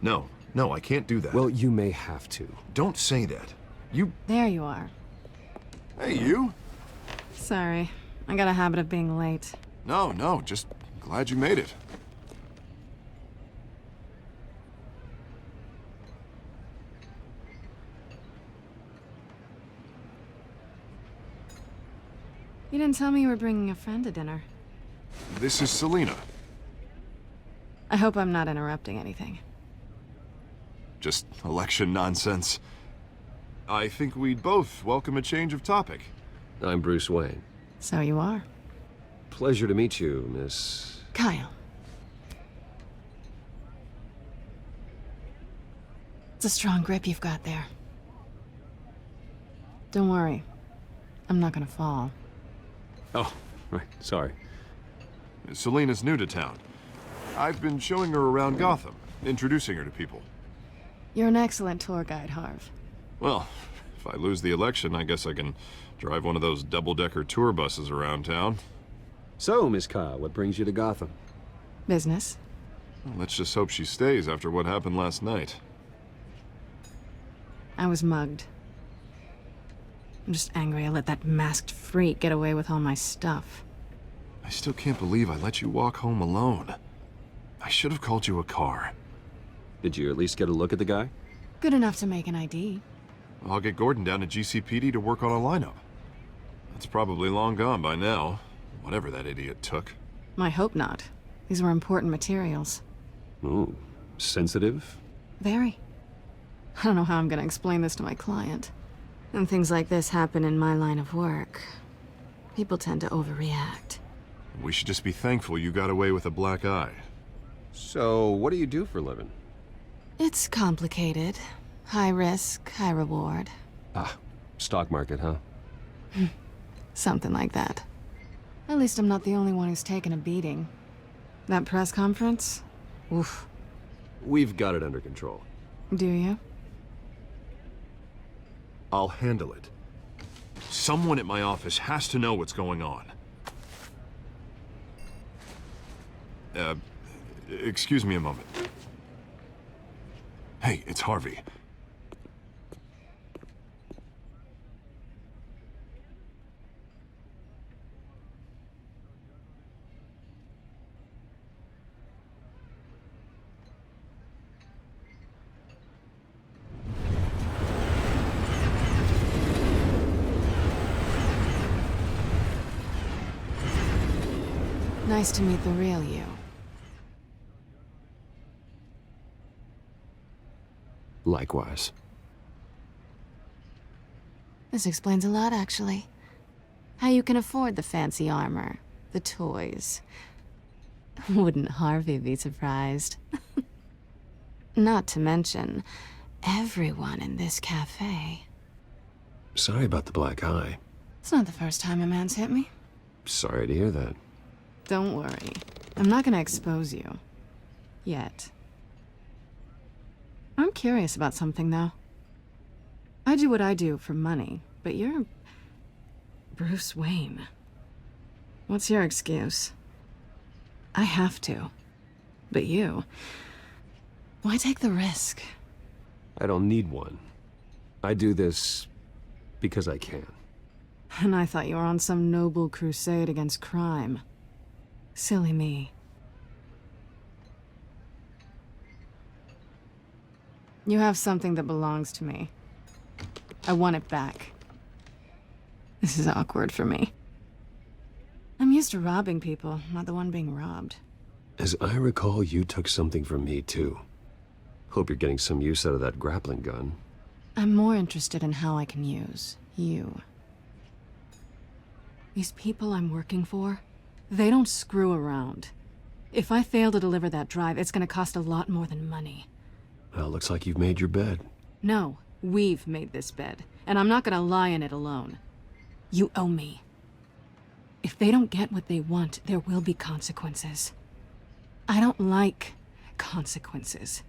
[SPEAKER 8] No, I can't do that.
[SPEAKER 9] Well, you may have to.
[SPEAKER 8] Don't say that. You...
[SPEAKER 7] There you are.
[SPEAKER 8] Hey, you?
[SPEAKER 7] Sorry. I got a habit of being late.
[SPEAKER 8] No, just glad you made it.
[SPEAKER 7] You didn't tell me you were bringing a friend to dinner.
[SPEAKER 8] This is Selina.
[SPEAKER 7] I hope I'm not interrupting anything.
[SPEAKER 8] Just election nonsense. I think we'd both welcome a change of topic.
[SPEAKER 9] I'm Bruce Wayne.
[SPEAKER 7] So you are.
[SPEAKER 9] Pleasure to meet you, Miss...
[SPEAKER 7] Kyle. It's a strong grip you've got there. Don't worry. I'm not gonna fall.
[SPEAKER 9] Oh, right, sorry.
[SPEAKER 8] Selina's new to town. I've been showing her around Gotham, introducing her to people.
[SPEAKER 7] You're an excellent tour guide, Harv.
[SPEAKER 8] Well, if I lose the election, I guess I can drive one of those double-decker tour buses around town.
[SPEAKER 9] So, Miss Kyle, what brings you to Gotham?
[SPEAKER 7] Business.
[SPEAKER 8] Well, let's just hope she stays after what happened last night.
[SPEAKER 7] I was mugged. I'm just angry I let that masked freak get away with all my stuff.
[SPEAKER 8] I still can't believe I let you walk home alone. I should have called you a car.
[SPEAKER 9] Did you at least get a look at the guy?
[SPEAKER 7] Good enough to make an ID.
[SPEAKER 8] I'll get Gordon down to GCPD to work on a lineup. That's probably long gone by now, whatever that idiot took.
[SPEAKER 7] I hope not. These were important materials.
[SPEAKER 9] Ooh, sensitive?
[SPEAKER 7] Very. I don't know how I'm gonna explain this to my client. And things like this happen in my line of work. People tend to overreact.
[SPEAKER 8] We should just be thankful you got away with a black eye.
[SPEAKER 9] So, what do you do for a living?
[SPEAKER 7] It's complicated. High risk, high reward.
[SPEAKER 9] Ah, stock market, huh?
[SPEAKER 7] Something like that. At least I'm not the only one who's taken a beating. That press conference? Oof.
[SPEAKER 8] We've got it under control.
[SPEAKER 7] Do you?
[SPEAKER 8] I'll handle it. Someone at my office has to know what's going on. Excuse me a moment. Hey, it's Harvey.
[SPEAKER 7] Nice to meet the real you.
[SPEAKER 8] Likewise.
[SPEAKER 7] This explains a lot, actually. How you can afford the fancy armor, the toys. Wouldn't Harvey be surprised? Not to mention, everyone in this cafe.
[SPEAKER 9] Sorry about the black eye.
[SPEAKER 7] It's not the first time a man's hit me.
[SPEAKER 9] Sorry to hear that.
[SPEAKER 7] Don't worry. I'm not gonna expose you. Yet. I'm curious about something, though. I do what I do for money, but you're... Bruce Wayne. What's your excuse? I have to. But you... Why take the risk?
[SPEAKER 9] I don't need one. I do this because I can.
[SPEAKER 7] And I thought you were on some noble crusade against crime. Silly me. You have something that belongs to me. I want it back. This is awkward for me. I'm used to robbing people, not the one being robbed.
[SPEAKER 9] As I recall, you took something from me, too. Hope you're getting some use out of that grappling gun.
[SPEAKER 7] I'm more interested in how I can use you. These people I'm working for, they don't screw around. If I fail to deliver that drive, it's gonna cost a lot more than money.
[SPEAKER 9] Well, looks like you've made your bed.
[SPEAKER 7] No, we've made this bed, and I'm not gonna lie in it alone. You owe me. If they don't get what they want, there will be consequences. I don't like consequences.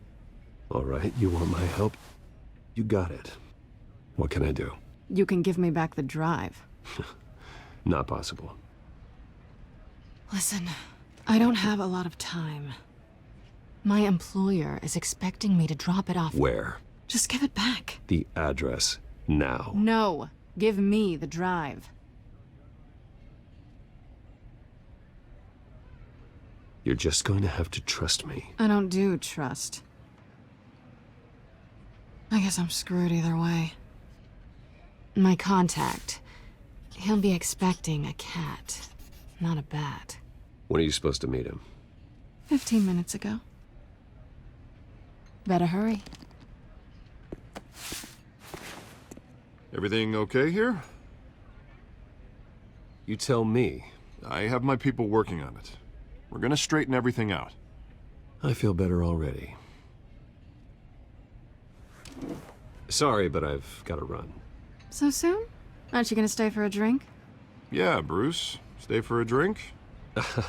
[SPEAKER 9] All right, you want my help? You got it. What can I do?
[SPEAKER 7] You can give me back the drive.
[SPEAKER 9] Not possible.
[SPEAKER 7] Listen, I don't have a lot of time. My employer is expecting me to drop it off.
[SPEAKER 9] Where?
[SPEAKER 7] Just give it back.
[SPEAKER 9] The address, now.
[SPEAKER 7] No, give me the drive.
[SPEAKER 9] You're just going to have to trust me.
[SPEAKER 7] I don't do trust. I guess I'm screwed either way. My contact, he'll be expecting a cat, not a bat.
[SPEAKER 9] When are you supposed to meet him?
[SPEAKER 7] 15 minutes ago. Better hurry.
[SPEAKER 8] Everything okay here?
[SPEAKER 9] You tell me.
[SPEAKER 8] I have my people working on it. We're gonna straighten everything out.
[SPEAKER 9] I feel better already. Sorry, but I've got to run.
[SPEAKER 7] So soon? Aren't you gonna stay for a drink?
[SPEAKER 8] Yeah, Bruce. Stay for a drink?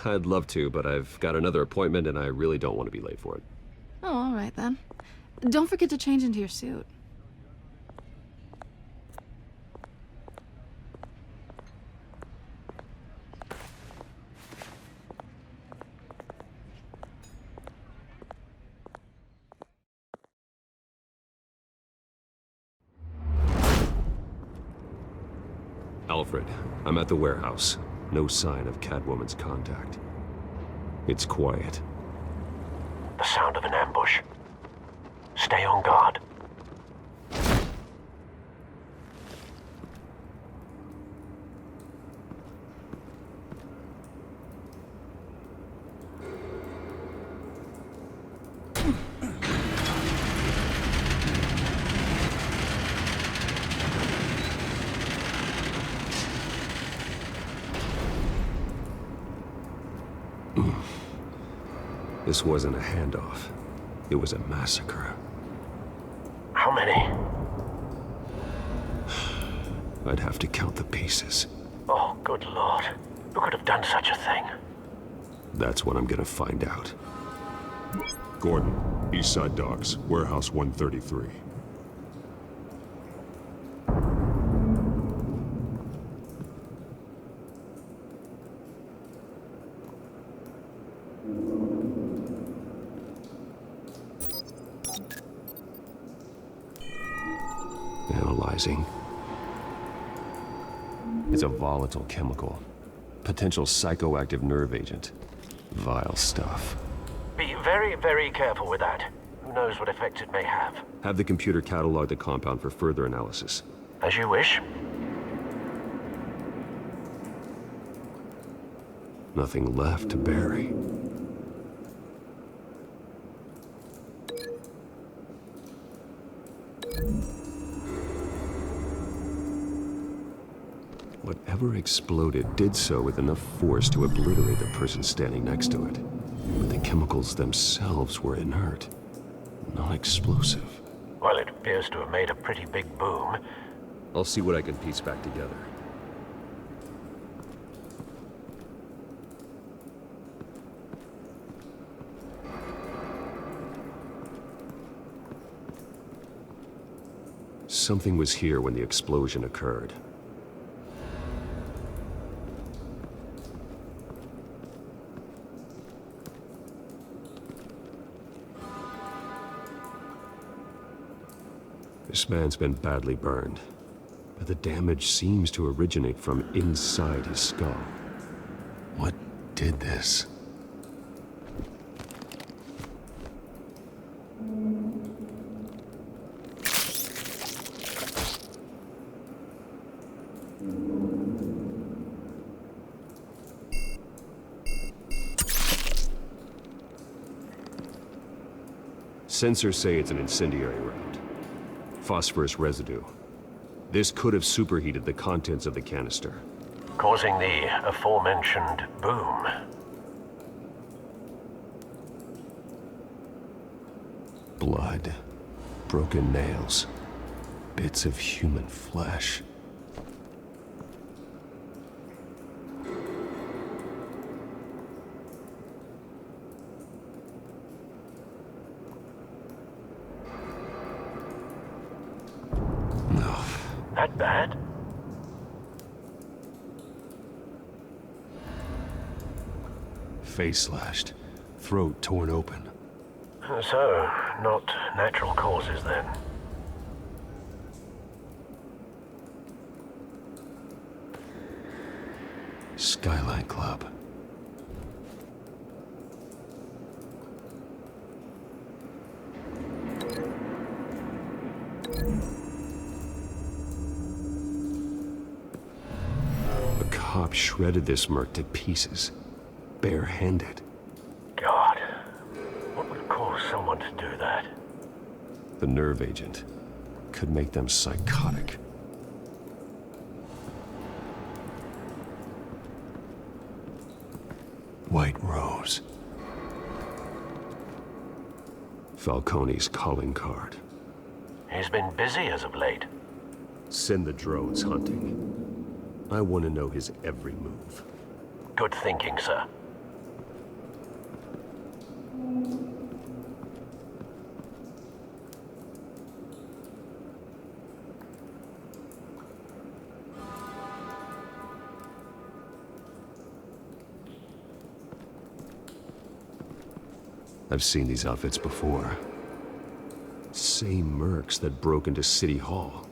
[SPEAKER 9] I'd love to, but I've got another appointment and I really don't want to be late for it.
[SPEAKER 7] Oh, all right then. Don't forget to change into your suit.
[SPEAKER 9] Alfred, I'm at the warehouse. No sign of Catwoman's contact. It's quiet.
[SPEAKER 19] The sound of an ambush. Stay on guard.
[SPEAKER 9] This wasn't a handoff. It was a massacre.
[SPEAKER 19] How many?
[SPEAKER 9] I'd have to count the pieces.
[SPEAKER 19] Oh, Good Lord. Who could have done such a thing?
[SPEAKER 4] That's what I'm gonna find out. Gordon, Eastside Docks, Warehouse 133.
[SPEAKER 9] Analyzing. It's a volatile chemical. Potential psychoactive nerve agent. Vile stuff.
[SPEAKER 19] Be very, very careful with that. Who knows what effects it may have.
[SPEAKER 4] Have the computer catalog the compound for further analysis.
[SPEAKER 19] As you wish.
[SPEAKER 4] Nothing left to bury. Whatever exploded did so with enough force to obliterate the person standing next to it. But the chemicals themselves were inert, non-explosive.
[SPEAKER 19] Well, it appears to have made a pretty big boom.
[SPEAKER 4] I'll see what I can piece back together. Something was here when the explosion occurred. This man's been badly burned, but the damage seems to originate from inside his skull. What did this? Sensors say it's an incendiary round. Phosphorus residue. This could have superheated the contents of the canister,
[SPEAKER 19] causing the aforementioned boom.
[SPEAKER 4] Blood, broken nails, bits of human flesh.
[SPEAKER 19] That bad?
[SPEAKER 4] Face slashed, throat torn open.
[SPEAKER 19] So, not natural causes then.
[SPEAKER 4] Skyline Club. Cop shredded this merc to pieces, barehanded.
[SPEAKER 19] God, what would cause someone to do that?
[SPEAKER 4] The nerve agent could make them psychotic. White Rose. Falcone's calling card.
[SPEAKER 19] He's been busy as of late.
[SPEAKER 4] Send the drones hunting. I want to know his every move.
[SPEAKER 19] Good thinking, sir.
[SPEAKER 4] I've seen these outfits before. Same mercs that broke into City Hall.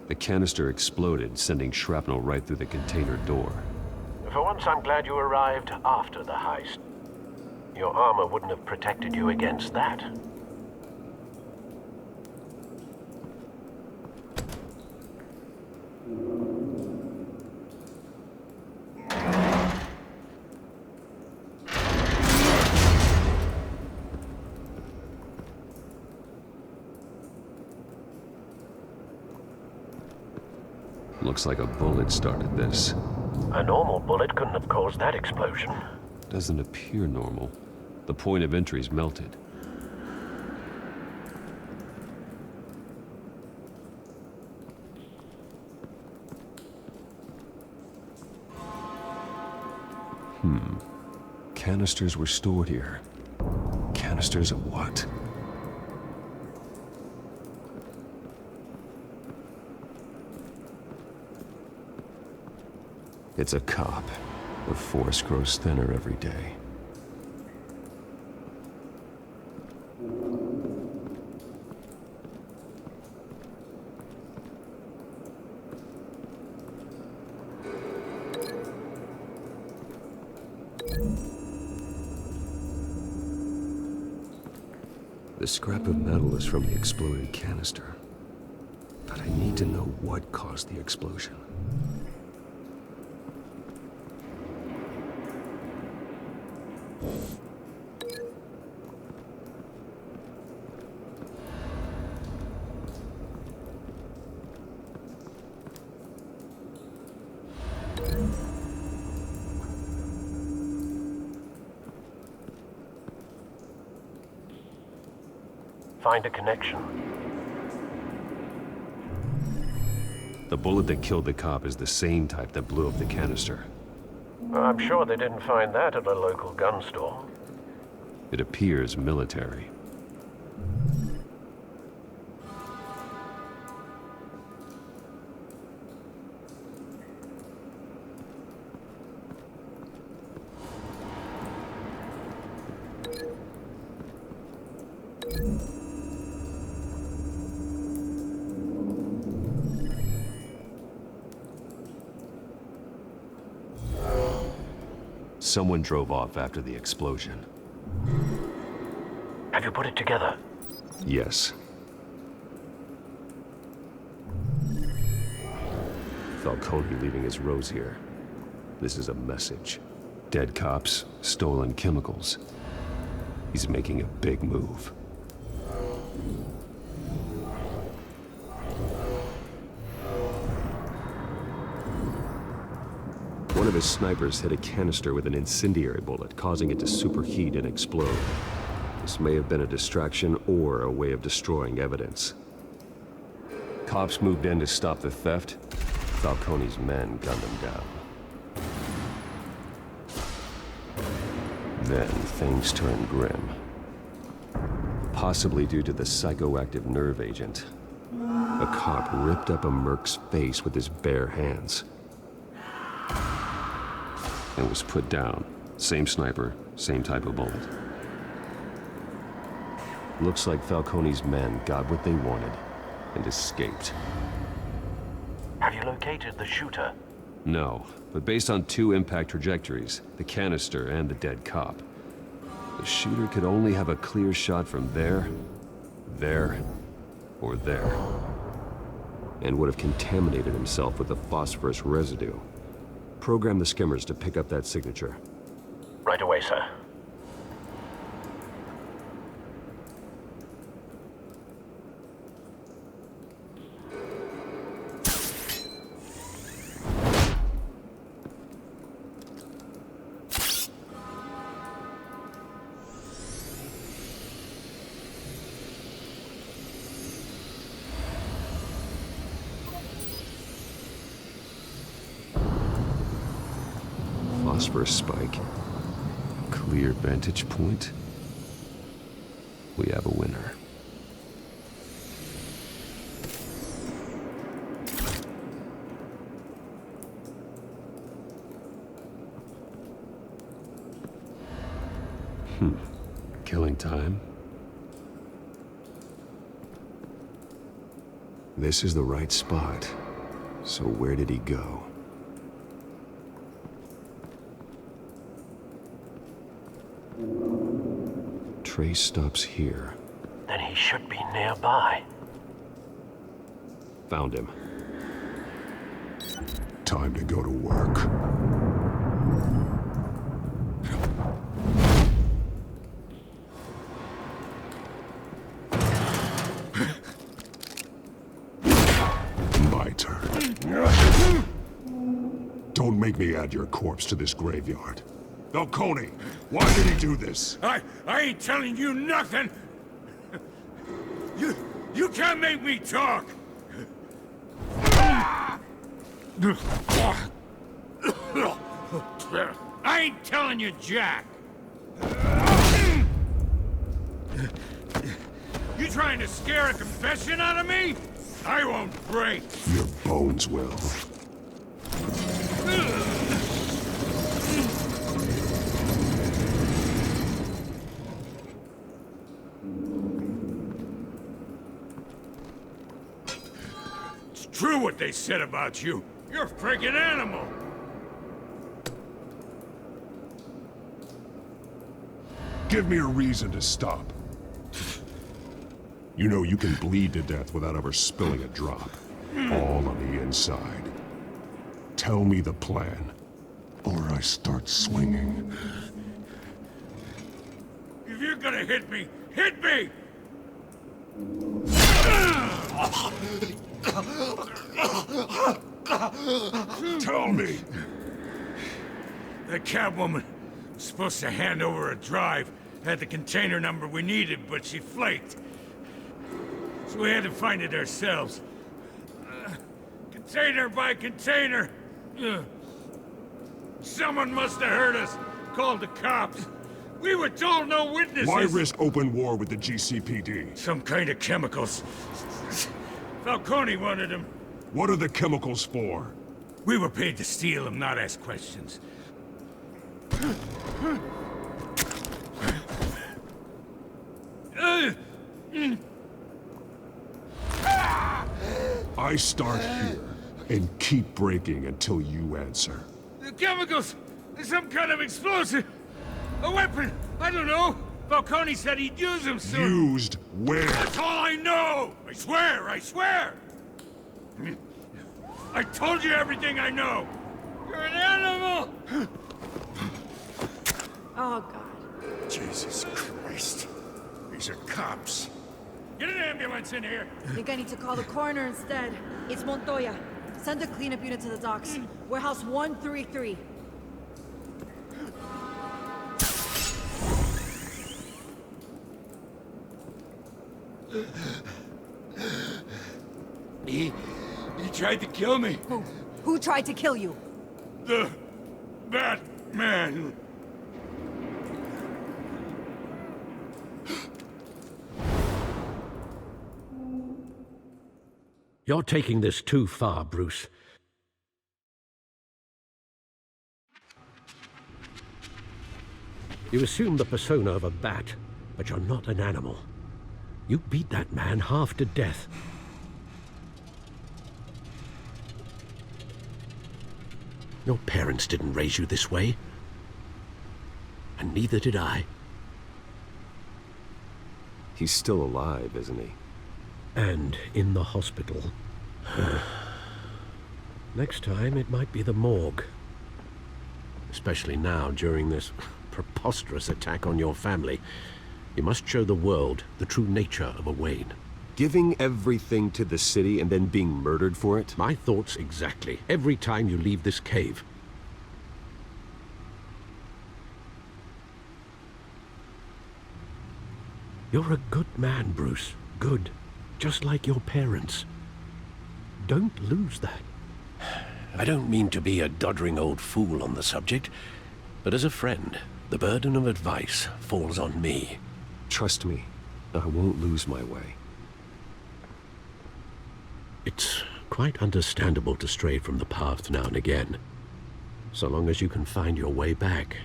[SPEAKER 4] The canister exploded, sending shrapnel right through the container door.
[SPEAKER 19] For once, I'm glad you arrived after the heist. Your armor wouldn't have protected you against that.
[SPEAKER 4] Looks like a bullet started this.
[SPEAKER 19] A normal bullet couldn't have caused that explosion.
[SPEAKER 4] Doesn't appear normal. The point of entry's melted. Canisters were stored here. Canisters of what? It's a cop. The force grows thinner every day. The scrap of metal is from the exploded canister. But I need to know what caused the explosion.
[SPEAKER 19] Find a connection.
[SPEAKER 4] The bullet that killed the cop is the same type that blew up the canister.
[SPEAKER 19] I'm sure they didn't find that at a local gun store.
[SPEAKER 4] It appears military. Someone drove off after the explosion.
[SPEAKER 19] Have you put it together?
[SPEAKER 4] Yes. Falcone leaving his rose here. This is a message. Dead cops, stolen chemicals. He's making a big move. One of his snipers hit a canister with an incendiary bullet, causing it to superheat and explode. This may have been a distraction or a way of destroying evidence. Cops moved in to stop the theft. Falcone's men gunned him down. Then things turned grim. Possibly due to the psychoactive nerve agent. A cop ripped up a merc's face with his bare hands. And was put down. Same sniper, same type of bullet. Looks like Falcone's men got what they wanted and escaped.
[SPEAKER 19] Have you located the shooter?
[SPEAKER 4] No, but based on two impact trajectories, the canister and the dead cop, the shooter could only have a clear shot from there, or there, and would have contaminated himself with the phosphorus residue. Program the skimmers to pick up that signature.
[SPEAKER 19] Right away, sir.
[SPEAKER 4] Phosphorus spike. Clear vantage point. We have a winner. Killing time. This is the right spot. So where did he go? Trace stops here.
[SPEAKER 19] Then he should be nearby.
[SPEAKER 4] Found him.
[SPEAKER 9] Time to go to work. My turn. Don't make made me add your corpse to this graveyard. Falcone, why did he do this?
[SPEAKER 3] I ain't telling you nothing! You can't make me talk! I ain't telling you, Jack! You trying to scare a confession out of me? I won't break!
[SPEAKER 9] Your bones will.
[SPEAKER 3] It's true what they said about you. You're a friggin' animal!
[SPEAKER 9] Give me a reason to stop. You know you can bleed to death without ever spilling a drop. All on the inside. Tell me the plan, or I start swinging.
[SPEAKER 3] If you're gonna hit me, hit me!
[SPEAKER 9] Tell me!
[SPEAKER 3] The Catwoman was supposed to hand over a drive, had the container number we needed, but she flaked. So we had to find it ourselves. Container by container. Someone must have heard us, called the cops. We were told no witnesses.
[SPEAKER 9] Why risk open war with the GCPD?
[SPEAKER 3] Some kind of chemicals. Falcone wanted them.
[SPEAKER 9] What are the chemicals for?
[SPEAKER 3] We were paid to steal them, not ask questions.
[SPEAKER 9] I start here and keep breaking until you answer.
[SPEAKER 3] The chemicals! Some kind of explosive! A weapon! I don't know! Falcone said he'd use them soon!
[SPEAKER 9] Used where?
[SPEAKER 3] That's all I know! I swear! I swear! I told you everything I know! You're an animal!
[SPEAKER 12] Oh, God.
[SPEAKER 1] Jesus Christ. These are cops.
[SPEAKER 3] Get an ambulance in here!
[SPEAKER 18] I think I need to call the coroner instead. It's Montoya. Send a cleanup unit to the docks. Warehouse 133.
[SPEAKER 3] He tried to kill me.
[SPEAKER 18] Who tried to kill you?
[SPEAKER 3] The Batman.
[SPEAKER 6] You're taking this too far, Bruce. You assume the persona of a bat, but you're not an animal. You beat that man half to death. Your parents didn't raise you this way. And neither did I.
[SPEAKER 4] He's still alive, isn't he?
[SPEAKER 6] And in the hospital. Next time, it might be the morgue. Especially now, during this preposterous attack on your family. You must show the world the true nature of a Wayne.
[SPEAKER 4] Giving everything to the city and then being murdered for it?
[SPEAKER 6] My thoughts exactly. Every time you leave this cave. You're a good man, Bruce. Good. Just like your parents. Don't lose that. I don't mean to be a doddering old fool on the subject, but as a friend, the burden of advice falls on me.
[SPEAKER 4] Trust me, I won't lose my way.
[SPEAKER 6] It's quite understandable to stray from the path now and again, so long as you can find your way back.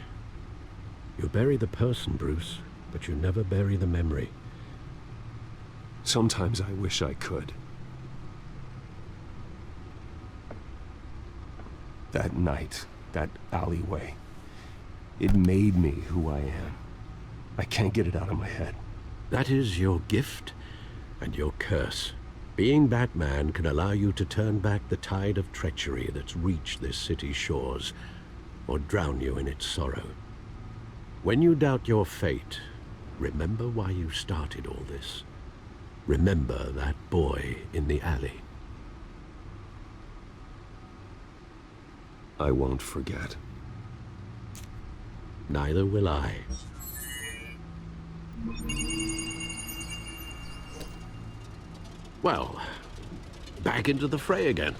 [SPEAKER 6] You bury the person, Bruce, but you never bury the memory.
[SPEAKER 4] Sometimes I wish I could. That night, that alleyway, it made me who I am. I can't get it out of my head.
[SPEAKER 6] That is your gift and your curse. Being Batman can allow you to turn back the tide of treachery that's reached this city's shores, or drown you in its sorrow. When you doubt your fate, remember why you started all this. Remember that boy in the alley.
[SPEAKER 4] I won't forget.
[SPEAKER 6] Neither will I. Well, back into the fray again.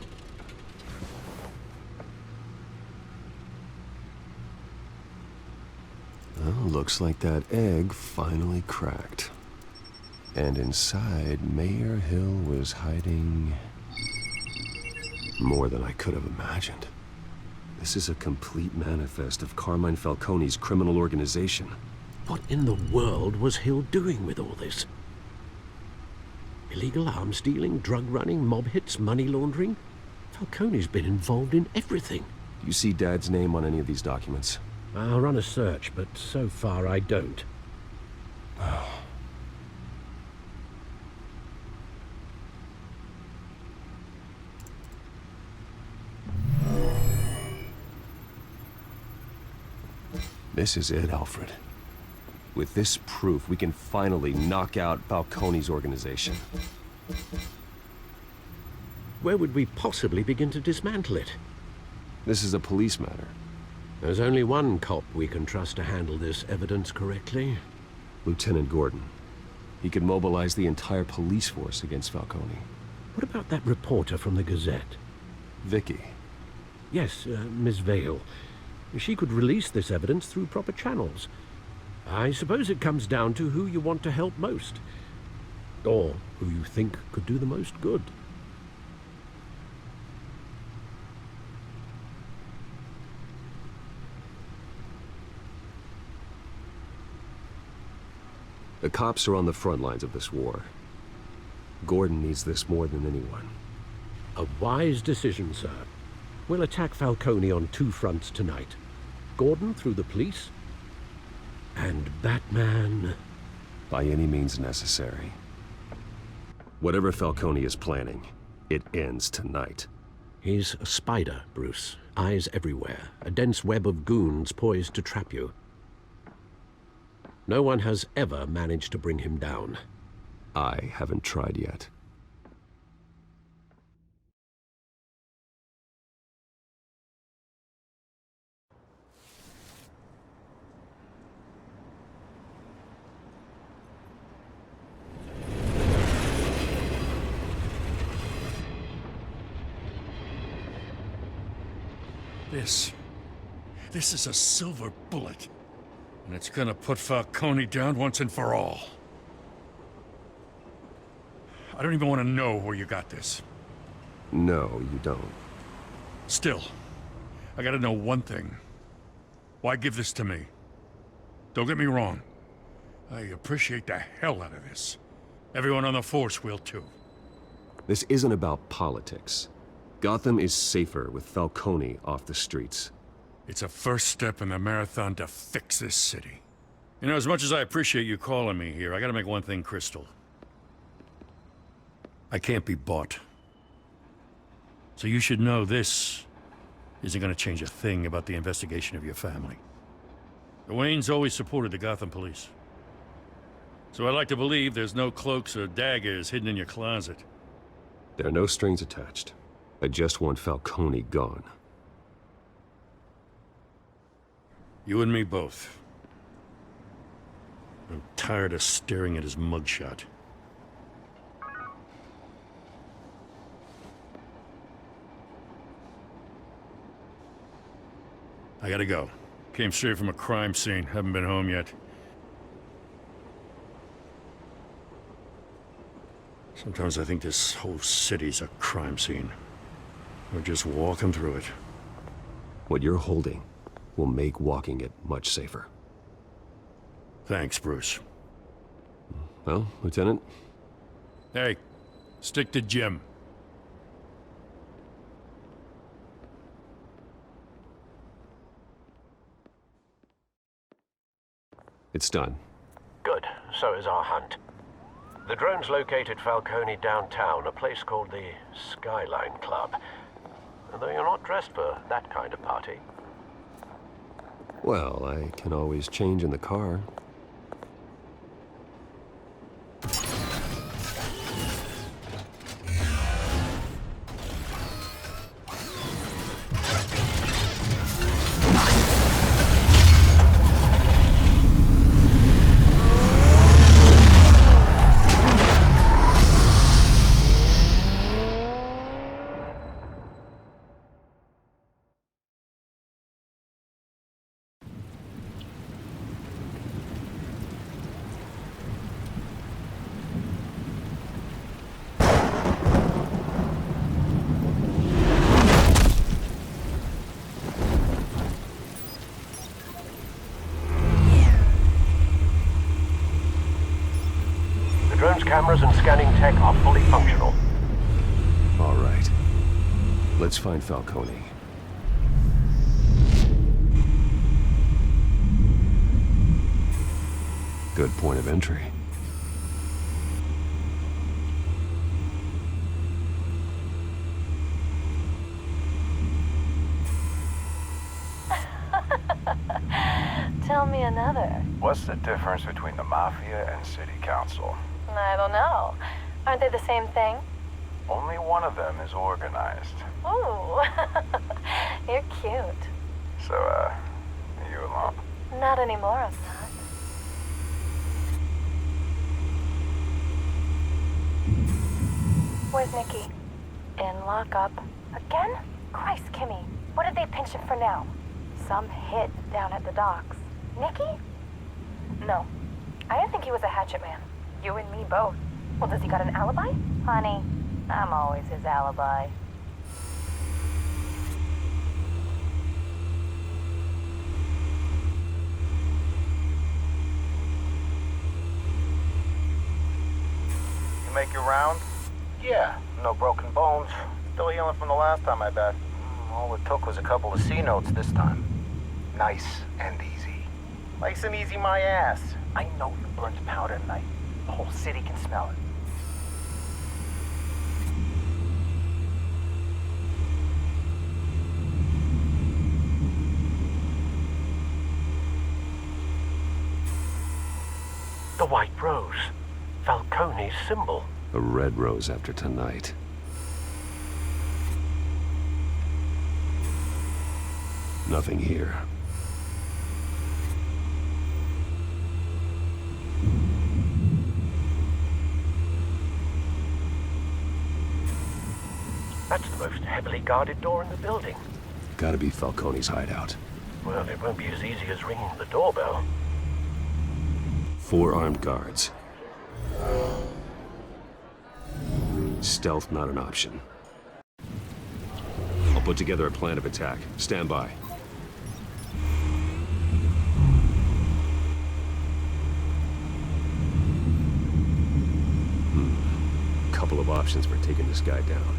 [SPEAKER 4] Well, looks like that egg finally cracked. And inside, Mayor Hill was hiding more than I could have imagined. This is a complete manifest of Carmine Falcone's criminal organization.
[SPEAKER 6] What in the world was Hill doing with all this? Illegal arms dealing, drug running, mob hits, money laundering? Falcone's been involved in everything.
[SPEAKER 4] Do you see Dad's name on any of these documents?
[SPEAKER 6] I'll run a search, but so far I don't.
[SPEAKER 4] This is it, Alfred. With this proof, we can finally knock out Falcone's organization.
[SPEAKER 6] Where would we possibly begin to dismantle it?
[SPEAKER 4] This is a police matter.
[SPEAKER 6] There's only one cop we can trust to handle this evidence correctly.
[SPEAKER 4] Lieutenant Gordon. He could mobilize the entire police force against Falcone.
[SPEAKER 6] What about that reporter from the Gazette?
[SPEAKER 4] Vicky.
[SPEAKER 6] Yes, Miss Vale. She could release this evidence through proper channels. I suppose it comes down to who you want to help most. Or who you think could do the most good.
[SPEAKER 4] The cops are on the front lines of this war. Gordon needs this more than anyone.
[SPEAKER 6] A wise decision, sir. We'll attack Falcone on two fronts tonight. Gordon through the police, and Batman...
[SPEAKER 4] by any means necessary. Whatever Falcone is planning, it ends tonight.
[SPEAKER 6] He's a spider, Bruce. Eyes everywhere. A dense web of goons poised to trap you. No one has ever managed to bring him down.
[SPEAKER 4] I haven't tried yet.
[SPEAKER 3] This is a silver bullet. And it's gonna put Falcone down once and for all. I don't even want to know where you got this.
[SPEAKER 4] No, you don't.
[SPEAKER 3] Still, I gotta know one thing. Why give this to me? Don't get me wrong. I appreciate the hell out of this. Everyone on the force will too.
[SPEAKER 4] This isn't about politics. Gotham is safer with Falcone off the streets.
[SPEAKER 3] It's a first step in the marathon to fix this city. You know, as much as I appreciate you calling me here, I gotta make one thing crystal. I can't be bought. So you should know this isn't gonna change a thing about the investigation of your family. The Waynes always supported the Gotham police. So I like to believe there's no cloaks or daggers hidden in your closet.
[SPEAKER 4] There are no strings attached. I just want Falcone gone.
[SPEAKER 3] You and me both. I'm tired of staring at his mugshot. I gotta go. Came straight from a crime scene. Haven't been home yet. Sometimes I think this whole city's a crime scene. We're just walking through it.
[SPEAKER 4] What you're holding will make walking it much safer.
[SPEAKER 3] Thanks, Bruce.
[SPEAKER 4] Well, Lieutenant?
[SPEAKER 3] Hey, stick to Jim.
[SPEAKER 4] It's done.
[SPEAKER 19] Good. So is our hunt. The drones located Falcone downtown, a place called the Skyline Club. Though you're not dressed for that kind of party.
[SPEAKER 4] Well, I can always change in the car.
[SPEAKER 19] cameras and scanning tech are fully functional.
[SPEAKER 9] All right. Let's find Falcone. Good point of entry.
[SPEAKER 20] Tell me another.
[SPEAKER 21] What's the difference between the Mafia and City Council?
[SPEAKER 20] I don't know. Aren't they the same thing?
[SPEAKER 21] Only one of them is organized.
[SPEAKER 20] Ooh, you're cute.
[SPEAKER 21] So, are you alone?
[SPEAKER 20] Not anymore, I'm not. Where's Nikki? In lockup. Again? Christ, Kimmy. What did they pinch him for now? Some hit down at the docks. Nikki? No. I didn't think he was a hatchet man. You and me both. Well, does he got an alibi? Honey, I'm always his alibi.
[SPEAKER 21] You make your round?
[SPEAKER 22] Yeah, no broken bones. Still healing from the last time, I bet. All it took was a couple of C notes this time. Nice and easy. Nice and easy my ass. I know you burnt powder tonight. The whole city can smell it.
[SPEAKER 19] The White Rose. Falcone's symbol.
[SPEAKER 4] A red rose after tonight. Nothing here.
[SPEAKER 19] That's the most heavily guarded door in the building.
[SPEAKER 4] Gotta be Falcone's hideout.
[SPEAKER 19] Well, it won't be as easy as ringing the doorbell.
[SPEAKER 4] 4 armed guards. Stealth not an option. I'll put together a plan of attack. Stand by. Couple of options for taking this guy down.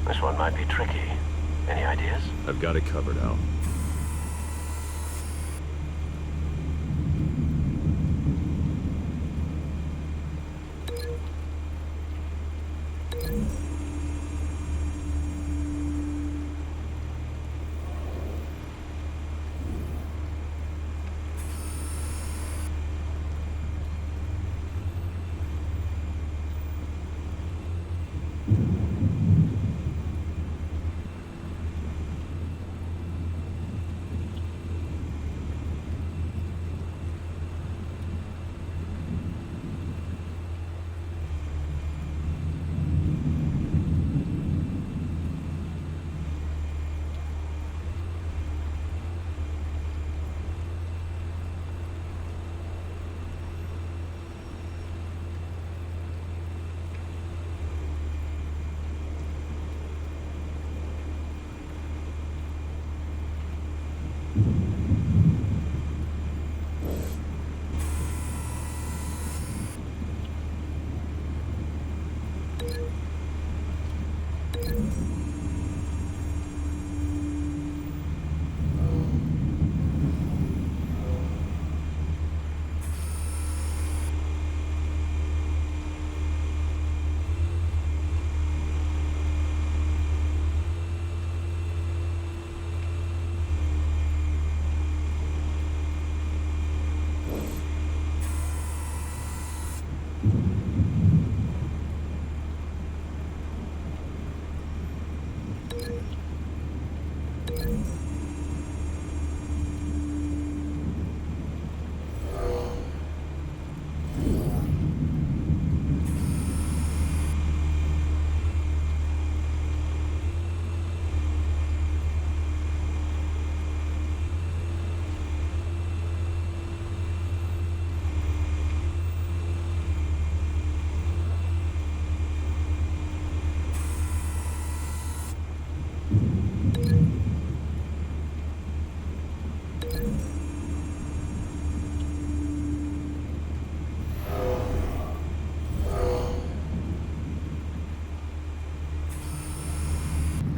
[SPEAKER 19] This one might be tricky. Any ideas?
[SPEAKER 4] I've got it covered, Al.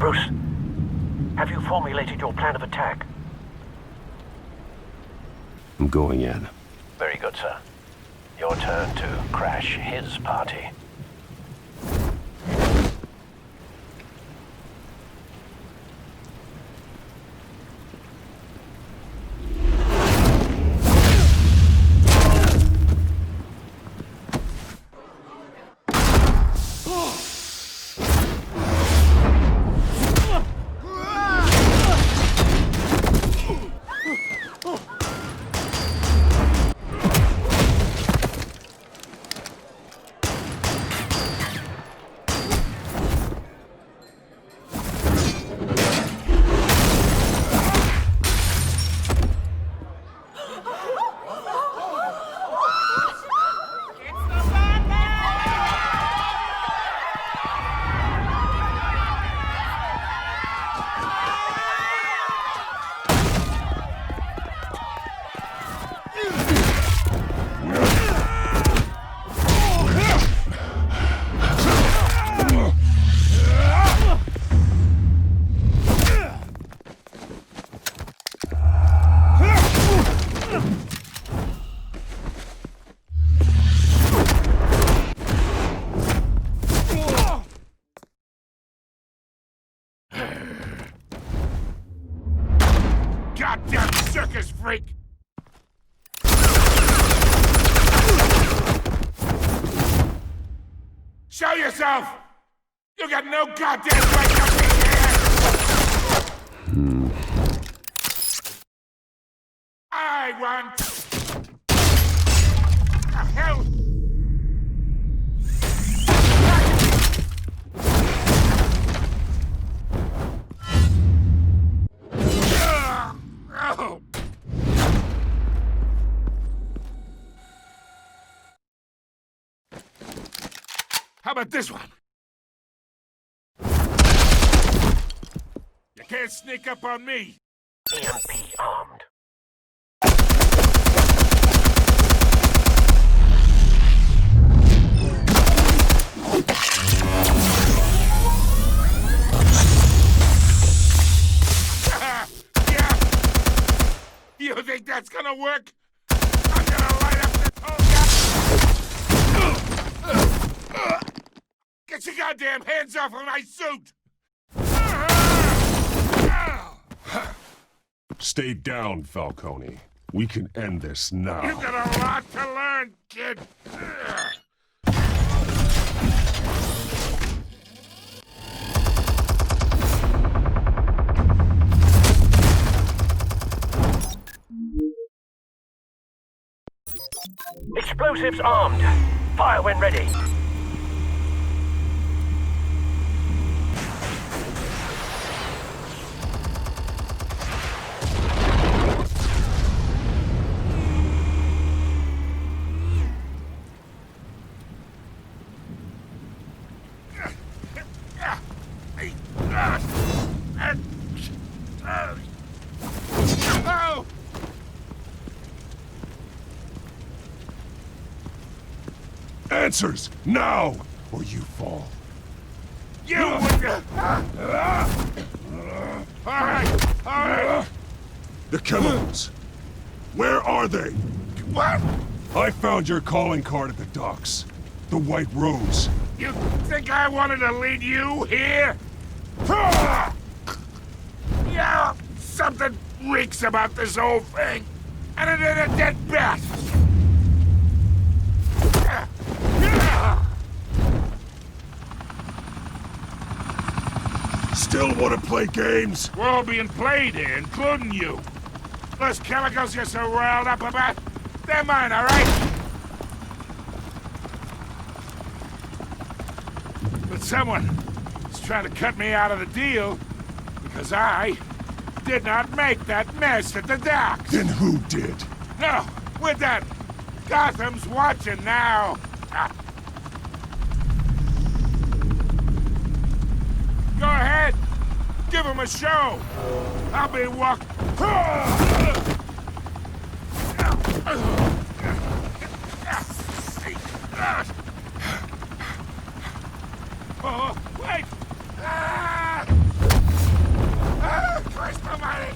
[SPEAKER 19] Bruce, have you formulated your plan of attack?
[SPEAKER 4] I'm going in.
[SPEAKER 19] Very good, sir. Your turn to crash his party.
[SPEAKER 13] Goddamn circus freak! Show yourself! You got no goddamn right to be here! I want... The hell? How about this one? You can't sneak up on me.
[SPEAKER 19] EMP armed.
[SPEAKER 13] Yeah. You think that's gonna work? I'm gonna light up this whole guy. Get your goddamn hands off of my suit!
[SPEAKER 9] Stay down, Falcone. We can end this now.
[SPEAKER 13] You got a lot to learn, kid.
[SPEAKER 19] Explosives armed. Fire when ready.
[SPEAKER 9] Answers, now, or you fall.
[SPEAKER 13] You would... All right.
[SPEAKER 9] The chemicals. Where are they?
[SPEAKER 13] What?
[SPEAKER 9] I found your calling card at the docks. The White Rose.
[SPEAKER 13] You think I wanted to lead you here? Yeah, something reeks about this whole thing. And it ain't a dead bat. still want to play games? We're all being played here, including you. Those chemicals you're so riled up about, they're mine, all right? But someone is trying to cut me out of the deal because I did not make that mess at the docks. Then who did? No, we're done. Gotham's watching now. Go ahead. Give him a show. I'll be walking. Oh, wait! Christ almighty!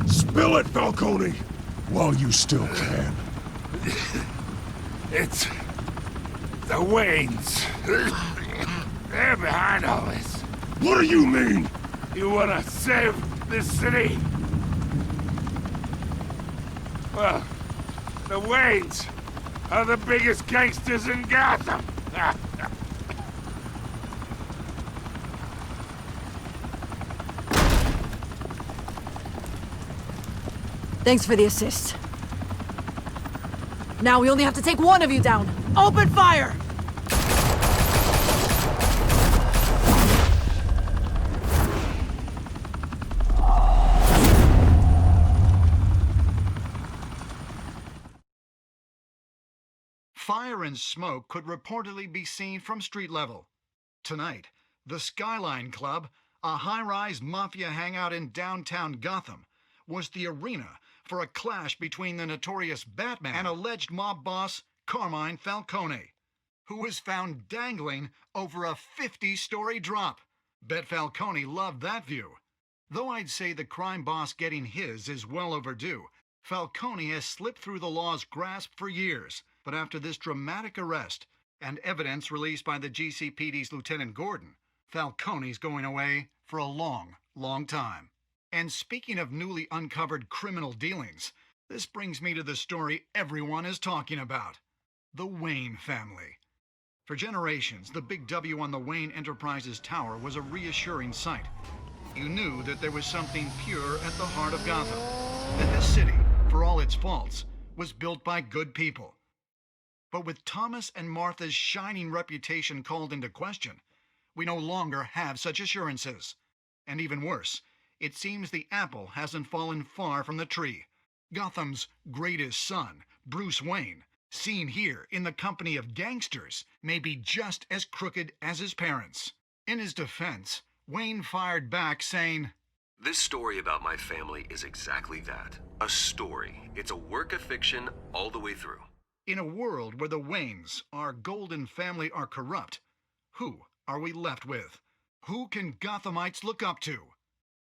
[SPEAKER 13] Spill it, Falcone, while you still can. It's the Waynes. They're behind all this. What do you mean? You wanna save this city? Well, the Waynes are the biggest gangsters in Gotham.
[SPEAKER 18] Thanks for the assist. Now we only have to take one of you down. Open fire!
[SPEAKER 14] Fire and smoke could reportedly be seen from street level. Tonight, the Skyline Club, a high-rise mafia hangout in downtown Gotham, was the arena for a clash between the notorious Batman and alleged mob boss Carmine Falcone, who was found dangling over a 50-story drop. Bet Falcone loved that view. Though I'd say the crime boss getting his is well overdue, Falcone has slipped through the law's grasp for years. But after this dramatic arrest and evidence released by the GCPD's Lieutenant Gordon, Falcone's going away for a long, long time. And speaking of newly uncovered criminal dealings, this brings me to the story everyone is talking about. The Wayne family. For generations, the big W on the Wayne Enterprises Tower was a reassuring sight. You knew that there was something pure at the heart of Gotham. That this city, for all its faults, was built by good people. But with Thomas and Martha's shining reputation called into question, we no longer have such assurances. And even worse, it seems the apple hasn't fallen far from the tree. Gotham's greatest son, Bruce Wayne, seen here in the company of gangsters, may be just as crooked as his parents. In his defense, Wayne fired back saying,
[SPEAKER 4] "This story about my family is exactly that. A story. It's a work of fiction all the way through."
[SPEAKER 14] In a world where the Waynes, our golden family, are corrupt, who are we left with? Who can Gothamites look up to?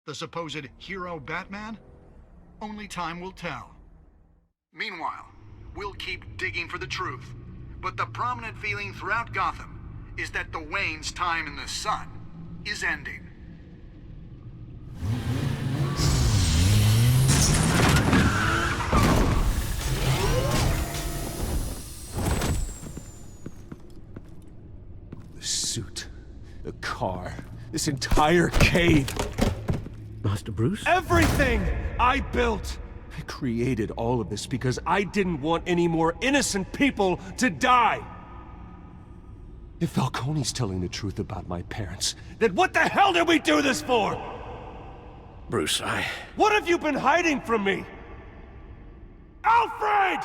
[SPEAKER 14] The supposed hero Batman? Only time will tell. Meanwhile, we'll keep digging for the truth. But the prominent feeling throughout Gotham is that the Waynes' time in the sun is ending.
[SPEAKER 9] The suit, the car, this entire cave.
[SPEAKER 6] Master Bruce?
[SPEAKER 9] Everything I built! I created all of this because I didn't want any more innocent people to die! If Falcone's telling the truth about my parents, then what the hell did we do this for?
[SPEAKER 6] Bruce,
[SPEAKER 9] What have you been hiding from me? Alfred!